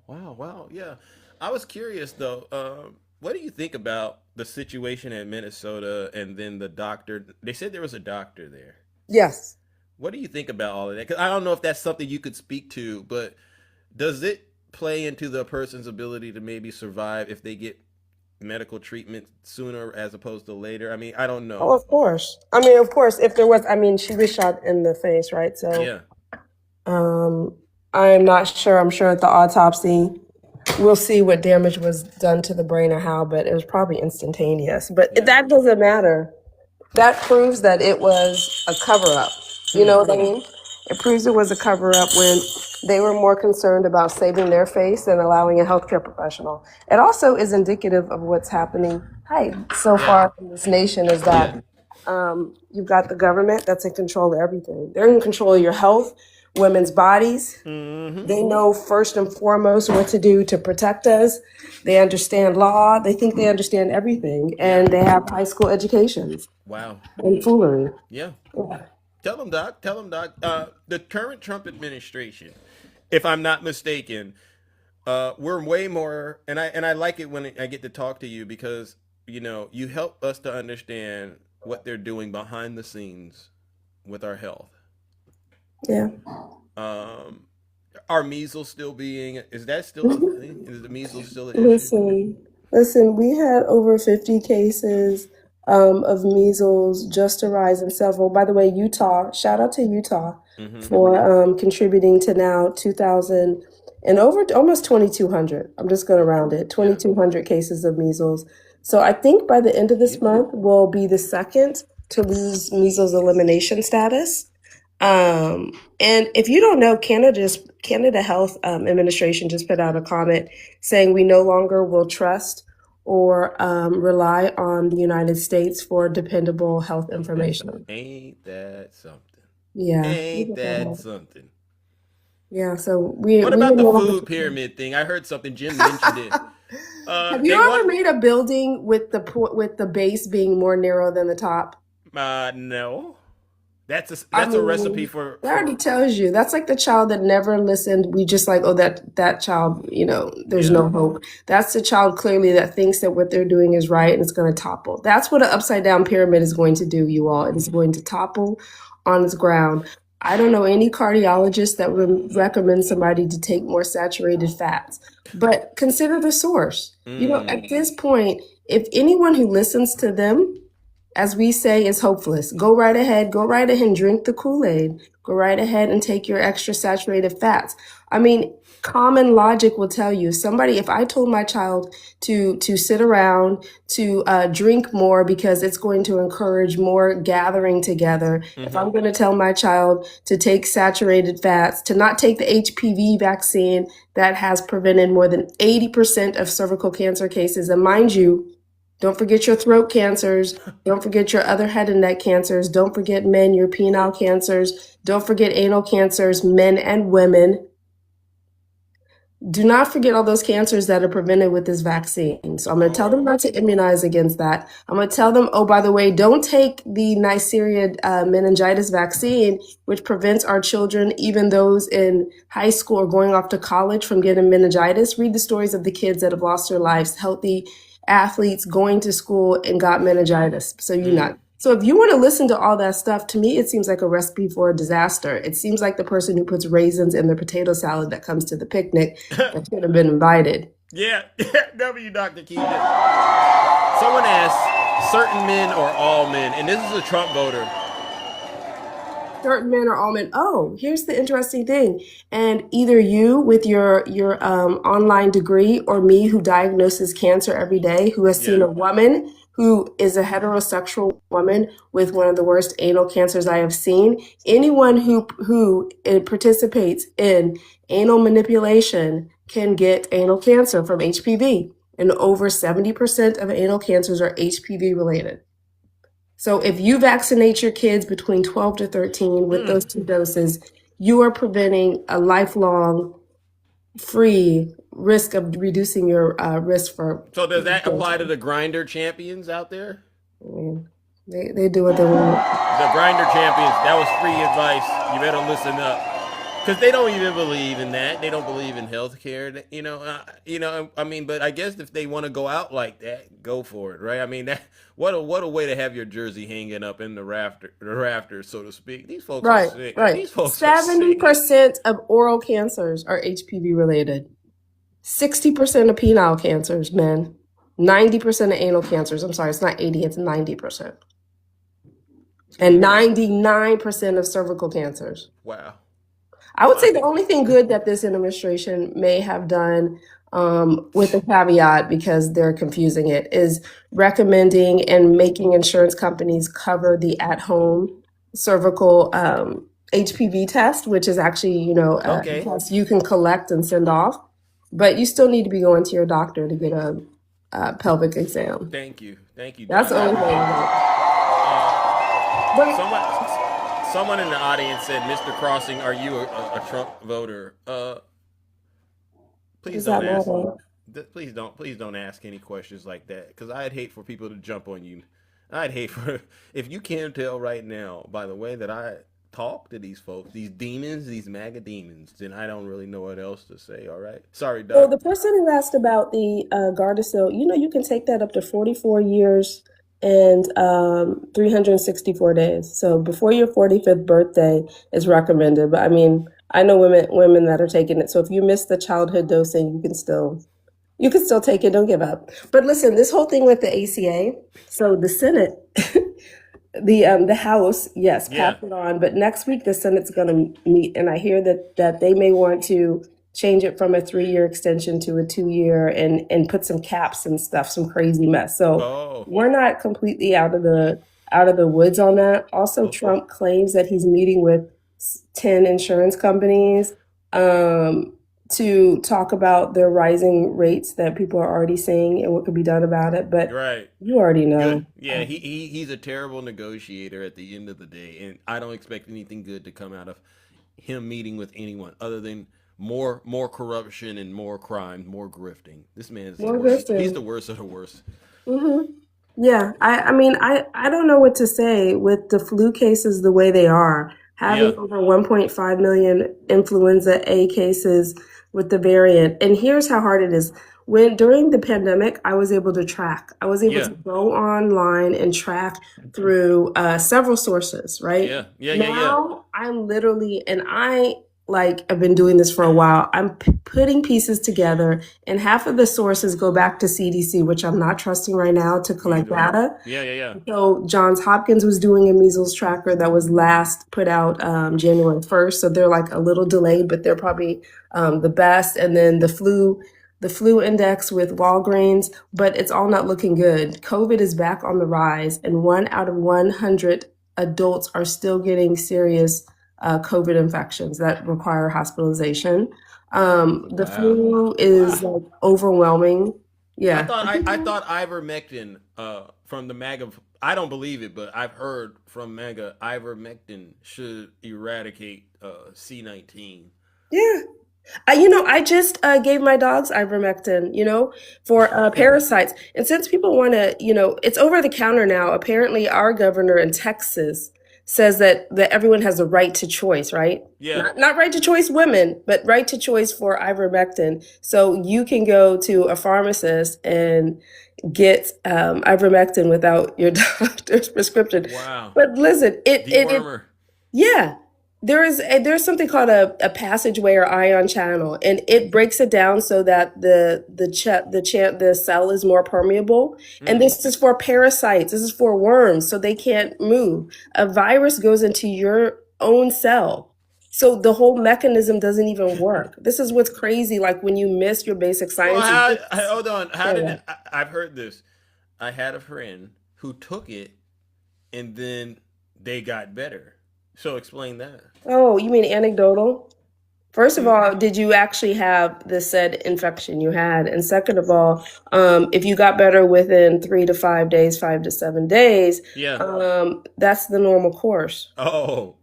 Yeah. I was curious though. What do you think about the situation in Minnesota and then the doctor? They said there was a doctor there. Yes. What do you think about all of that? Because I don't know if that's something you could speak to, but does it play into the person's ability to maybe survive if they get medical treatment sooner as opposed to later? I mean, I don't know. Oh, of course. I mean, of course, if there was, she was shot in the face, right? So, yeah. I'm not sure. I'm sure at the autopsy, we'll see what damage was done to the brain or how, but it was probably instantaneous. But that doesn't matter. That proves that it was a cover-up. You know what I mean? It proves it was a cover-up when they were more concerned about saving their face than allowing a healthcare professional. It also is indicative of what's happening so far in this nation is that you've got the government that's in control of everything. They're in control of your health, women's bodies. Mm-hmm. They know first and foremost what to do to protect us. They understand law. They think they understand everything. And they have high school educations. Wow. And foolery. Yeah. Tell them, Doc. The current Trump administration, if I'm not mistaken, we're way more, and I like it when I get to talk to you because, you help us to understand what they're doing behind the scenes with our health. Yeah. Are measles still is that still a thing? Is the measles still an issue? Listen, we had over 50 cases of measles just to rise in several. By the way, Utah, shout out to Utah for contributing to now 2,000 and over almost 2,200. I'm just going to round it, 2,200 cases of measles. So I think by the end of this month, we'll be the second to lose measles elimination status. And if you don't know, Canada Health Administration just put out a comment saying we no longer will trust or rely on the United States for dependable health information. Ain't that something? Yeah. Ain't that something? Yeah, so we. What about the food pyramid thing? I heard something. Jim mentioned it. Have you ever made a building with the base being more narrow than the top? No. That's a recipe for. That already tells you. That's like the child that never listened. We just like, oh, that child, there's no hope. That's the child clearly that thinks that what they're doing is right and it's going to topple. That's what an upside down pyramid is going to do, you all. It is going to topple on its ground. I don't know any cardiologist that would recommend somebody to take more saturated fats, but consider the source. At this point, if anyone who listens to them, as we say, is hopeless, go right ahead and drink the Kool-Aid. Go right ahead and take your extra saturated fats. I mean, common logic will tell you, if I told my child to sit around, to drink more because it's going to encourage more gathering together, if I'm going to tell my child to take saturated fats, to not take the HPV vaccine that has prevented more than 80% of cervical cancer cases, and mind you, don't forget your throat cancers. Don't forget your other head and neck cancers. Don't forget men, your penile cancers. Don't forget anal cancers, men and women. Do not forget all those cancers that are prevented with this vaccine. So I'm going to tell them not to immunize against that. I'm going to tell them, oh, by the way, don't take the Neisseria meningitis vaccine, which prevents our children, even those in high school or going off to college, from getting meningitis. Read the stories of the kids that have lost their lives, healthy athletes going to school and got meningitis. So So if you want to listen to all that stuff, to me, it seems like a recipe for a disaster. It seems like the person who puts raisins in their potato salad that comes to the picnic that should have been invited. Yeah, W. Dr. Keegan. Someone asked, certain men or all men, and this is a Trump voter. Certain men or all men. Oh, here's the interesting thing. And either you with your online degree or me who diagnoses cancer every day, who has seen a woman who is a heterosexual woman with one of the worst anal cancers I have seen, anyone who participates in anal manipulation can get anal cancer from HPV. And over 70% of anal cancers are HPV related. So if you vaccinate your kids between 12 to 13 with those 2 doses, you are preventing a lifelong free risk of reducing your risk for. So does that apply to the grinder champions out there? They do what they want. The grinder champions, that was free advice. You better listen up. Because they don't even believe in that. They don't believe in healthcare. But I guess if they want to go out like that, go for it, right? I mean, what a way to have your jersey hanging up in the rafters, so to speak. These folks are sick. Right. These folks 70% of oral cancers are HPV related. 60% of penile cancers, men. 90% of anal cancers. I'm sorry, it's not 80, it's 90%. And 99% of cervical cancers. Wow. I would say the only thing good that this administration may have done, with a caveat because they're confusing it, is recommending and making insurance companies cover the at-home cervical HPV test, which is actually, a test you can collect and send off, but you still need to be going to your doctor to get a pelvic exam. Thank you. That's the only thing. Someone in the audience said, "Mr. Crossing, are you a Trump voter?" Please don't ask. Please don't ask any questions like that, because I'd hate for people to jump on you. I'd hate for, if you can't tell right now by the way that I talk to these folks, these demons, these MAGA demons, then I don't really know what else to say. All right, sorry, Doc. Well, the person who asked about the Gardasil, you can take that up to 44 years. And 364 days. So before your 45th birthday is recommended. But I mean, I know women that are taking it. So if you miss the childhood dosing, you can still take it. Don't give up. But listen, this whole thing with the ACA. So the Senate, the House, yes, passed it on. But next week the Senate's going to meet, and I hear that they may want to change it from a 3-year extension to a 2-year and put some caps and stuff, some crazy mess. So we're not completely out of the woods on that. Also, Trump claims that he's meeting with 10 insurance companies to talk about their rising rates that people are already seeing and what could be done about it. But you already know. Good. Yeah, he's a terrible negotiator at the end of the day, and I don't expect anything good to come out of him meeting with anyone other than more corruption and more crime, more grifting. This man's the worst. He's the worst of the worst. Mm-hmm. Yeah, I mean, I don't know what to say with the flu cases the way they are. Having over 1.5 million influenza A cases with the variant. And here's how hard it is. During the pandemic, I was able to track. I was able to go online and track through several sources, right? Now I'm literally, and I've been doing this for a while. I'm putting pieces together, and half of the sources go back to CDC, which I'm not trusting right now to collect data. So Johns Hopkins was doing a measles tracker that was last put out January 1st. So they're like a little delayed, but they're probably the best. And then the flu index with Walgreens, but it's all not looking good. COVID is back on the rise, and 1 out of 100 adults are still getting serious COVID infections that require hospitalization. The flu is like overwhelming. Yeah. I thought ivermectin from the MAGA. I don't believe it, but I've heard from MAGA ivermectin should eradicate C19. Yeah. I just gave my dogs ivermectin, for parasites. And since people want to, it's over the counter now. Apparently, our governor in Texas says that everyone has a right to choice, right? Yeah. Not right to choice women, but right to choice for ivermectin. So you can go to a pharmacist and get ivermectin without your doctor's prescription. Wow. But listen, yeah. There's something called a passageway or ion channel, and it breaks it down so that the cell is more permeable. And this is for parasites. This is for worms, so they can't move. A virus goes into your own cell, so the whole mechanism doesn't even work. This is what's crazy. Like when you miss your basic science. Hold on. How did it? I've heard this. I had a friend who took it, and then they got better. So explain that. Oh, you mean anecdotal? First of all, did you actually have the said infection you had? And second of all, if you got better within 3 to 5 days, 5 to 7 days, that's the normal course. Oh,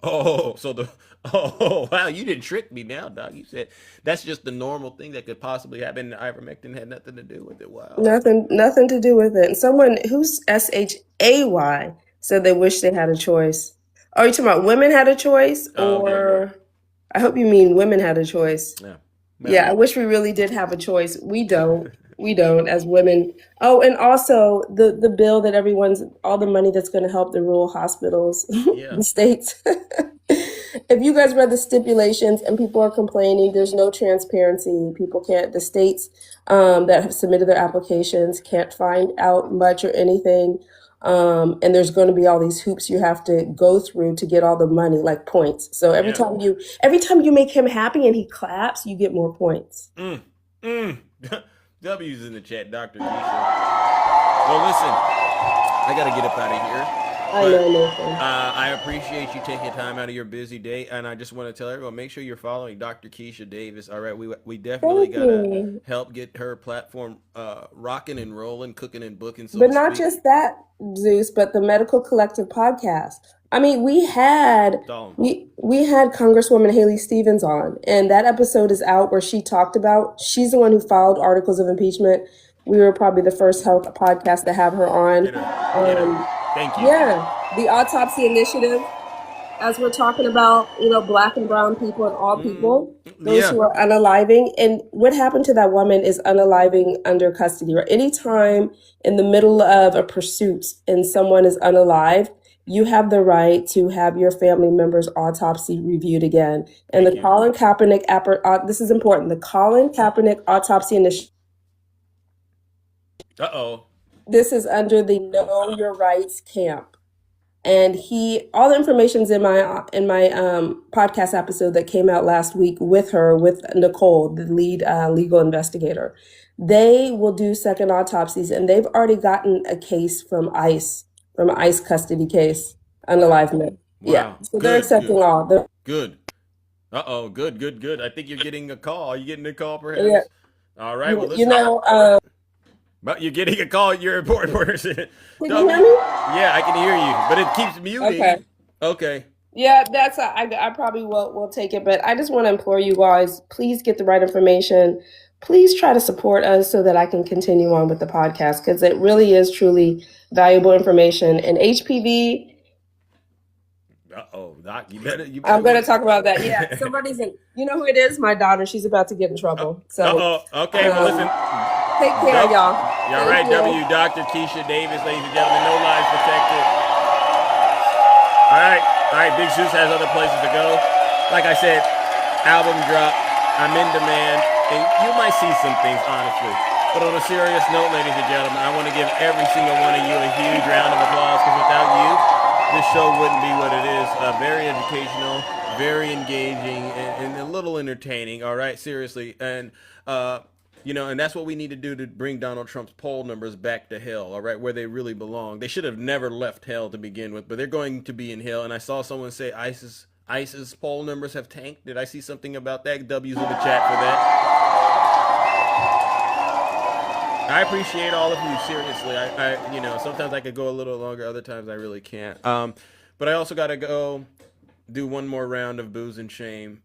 wow, you didn't trick me now, Doc. You said that's just the normal thing that could possibly happen. Ivermectin had nothing to do with it. Wow. Nothing to do with it. And someone who's SHAY said they wish they had a choice. Are you talking about women had a choice, or I hope you mean women had a choice? Yeah, I wish we really did have a choice. We don't. We don't as women. Oh, and also the bill that all the money that's going to help the rural hospitals in states. If you guys read the stipulations and people are complaining, there's no transparency. The states that have submitted their applications can't find out much or anything. And there's going to be all these hoops you have to go through to get all the money, like points. So every time you make him happy and he claps, you get more points. W's in the chat, Dr. Keisha. Well, listen, I got to get up out of here. I know, Nathan. I appreciate you taking time out of your busy day, and I just want to tell everyone, make sure you're following Dr. Keisha Davis. All right, we definitely got to help get her platform rocking and rolling, cooking and booking. But not just that, Zeus, but the Medical Collective podcast. I mean, we had Congresswoman Haley Stevens on, and that episode is out where she's the one who filed articles of impeachment. We were probably the first health podcast to have her on. Thank you. Yeah, the autopsy initiative, as we're talking about, Black and brown people and all people, those who are unaliving. And what happened to that woman is unaliving under custody. Or anytime in the middle of a pursuit and someone is unalive, you have the right to have your family member's autopsy reviewed again. And Colin Kaepernick, this is important, the Colin Kaepernick autopsy initiative. Uh-oh. This is under the Know Your Rights camp. and all the information's in my podcast episode that came out last week with Nicole, the lead legal investigator. They will do second autopsies, and they've already gotten a case from ICE custody case, unalivement. Wow. Yeah, so they're accepting all. Good. Good. I think you're getting a call. Are you getting a call, perhaps? Yeah. All right. Well, listen. You know, but you're getting a call. You're a important person. Can you hear me? Yeah, I can hear you, but it keeps muting. Okay. Yeah, I probably will take it, but I just want to implore you guys, please get the right information. Please try to support us so that I can continue on with the podcast, because it really is truly valuable information. And HPV. Doc, you better. I'm going to talk about that. Yeah, somebody's in. You know who it is? My daughter. She's about to get in trouble. So. Okay. Well, listen. Take care, y'all. All right, Dr. Keisha Davis, ladies and gentlemen. No lives protected. All right. Big Zeus has other places to go. Like I said, album drop. I'm in demand, and you might see some things, honestly. But on a serious note, ladies and gentlemen, I want to give every single one of you a huge round of applause, because without you, this show wouldn't be what it is. Very educational, very engaging, and a little entertaining. All right, seriously, and and that's what we need to do to bring Donald Trump's poll numbers back to hell, all right, where they really belong. They should have never left hell to begin with, but they're going to be in hell. And I saw someone say ISIS poll numbers have tanked. Did I see something about that? W's in the chat for that. I appreciate all of you, seriously. I sometimes I could go a little longer, other times I really can't. But I also got to go do one more round of booze and shame.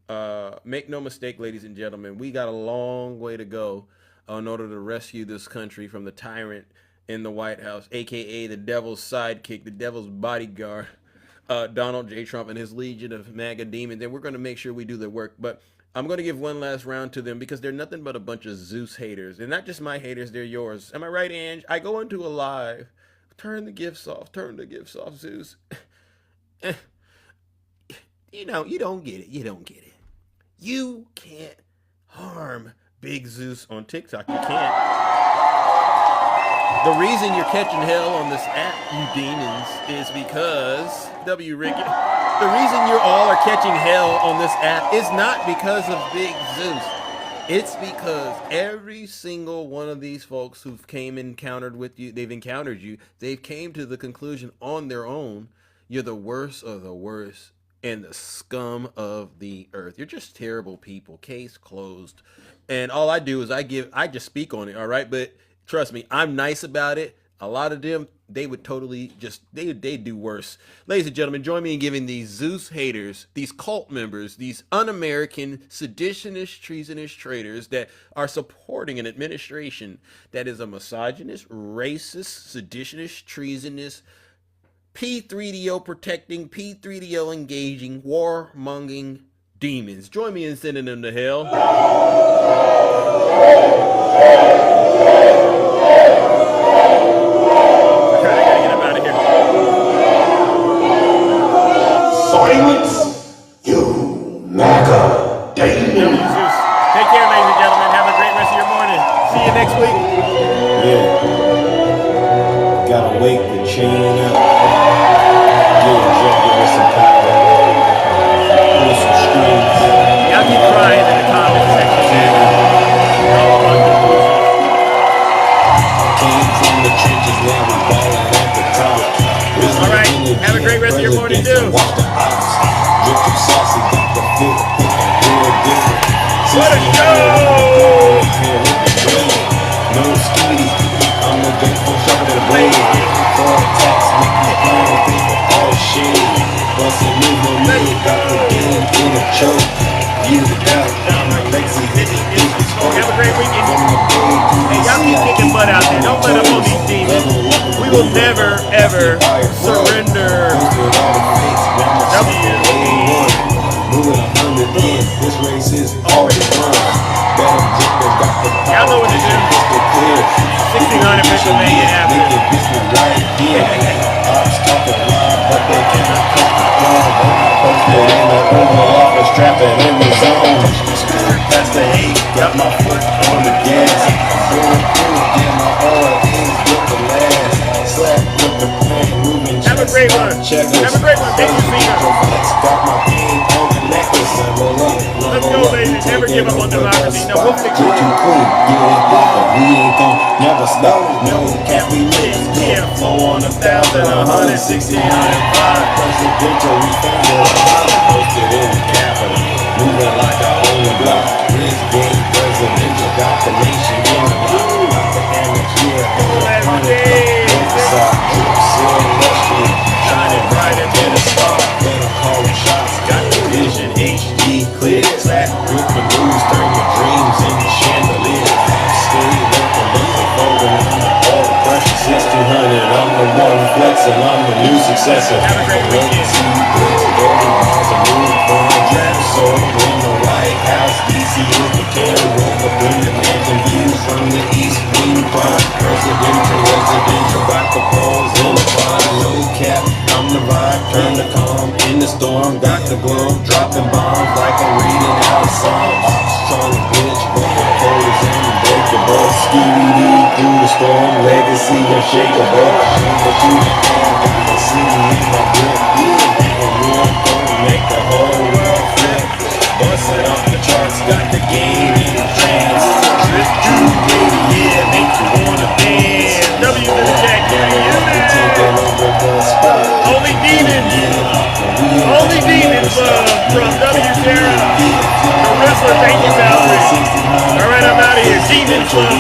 Make no mistake, ladies and gentlemen, we got a long way to go in order to rescue this country from the tyrant in the White House, aka the devil's sidekick, the devil's bodyguard, Donald J. Trump and his legion of MAGA demons. And we're going to make sure we do the work. But I'm going to give one last round to them, because they're nothing but a bunch of Zeus haters. And not just my haters, they're yours. Am I right, Ange? I go into a live. Turn the gifts off, Zeus. You don't get it. You can't harm Big Zeus on TikTok. You can't. The reason you're catching hell on this app, you demons, is because Ricky. The reason you all are catching hell on this app is not because of Big Zeus. It's because every single one of these folks who've encountered you, they've came to the conclusion on their own, you're the worst of the worst and the scum of the earth. You're just terrible people. Case closed. And all I do is I just speak on it, all right? But trust me, I'm nice about it. A lot of them, they would totally they do worse. Ladies and gentlemen, join me in giving these Zeus haters, these cult members, these un-American, seditionist, treasonous traitors that are supporting an administration that is a misogynist, racist, seditionist, treasonous, P3DO protecting, P3DO engaging, warmongering demons. Join me in sending them to hell. Silence, you MAGA demon. Take care, ladies and gentlemen. Have a great rest of your morning. See you next week. Yeah. Gotta wake the chain up. Get injected with some power. Pull some strings. Y'all keep crying in the comment section. Came from the trenches, now we ballin' at the top. All right. Have a great rest of your morning, too. Drip too saucy, got the fit, real different. What a show! No skis, I'm the grateful sharper than a blade. For attacks, make me blind, paper, all shade. Bustin' move, no move, got the game in a choke. You the doubt, my legacy, have a great weekend. Hey, y'all keep kicking butt out there. Don't let up on these demons. We will never, ever surrender. This race is already won. Y'all know what to do. 1600 Pennsylvania Avenue. Strapping in the zone. That's the hate. Got my foot on the gas. Going through, yeah, my oil is with the last. Slap with the plan, moving. Have a great one. Have a great one. Thank you, Cena. Got my game on the necklace. Let's go, ladies. Never give up on democracy. No, we'll fix it. Get you clean, get it poppin'. We ain't gon' never stop. No cap, we live. Yeah, flow on 1,000, 160, 105. Presidential, we found it. Posted in the Capitol. Moving like I own the block. This game presidential. Got the nation in the block. Got the amateur. Shining bright and get a star. Better call the shots. Got the vision. HD clear. Clap with the news. Turn your dreams into chandelier. Stay working, looking forward. All the pressure. 1600. I'm the one flexing. I'm the new successor. Have a great weekend. So in the White House, DC is the carry over. Bring the mansion views from the east wing. Prime residential, got the poles in the prime. No cap, I'm the vibe, turn the calm in the storm. Got the glow, dropping bombs like I'm reading out a song. Strong bitch, but the codes unbreakable. Skee-dee through the storm, legacy unshakable. But you can see me in my grip. We're gonna make the whole world flip. Bustin' off the charts, got the game in the trance. Drip you, baby, yeah, make you wanna dance. W to the Jack, Only Demons from W Terra. The wrestler, thank you, Valerie. All right, I'm out of here. Demons from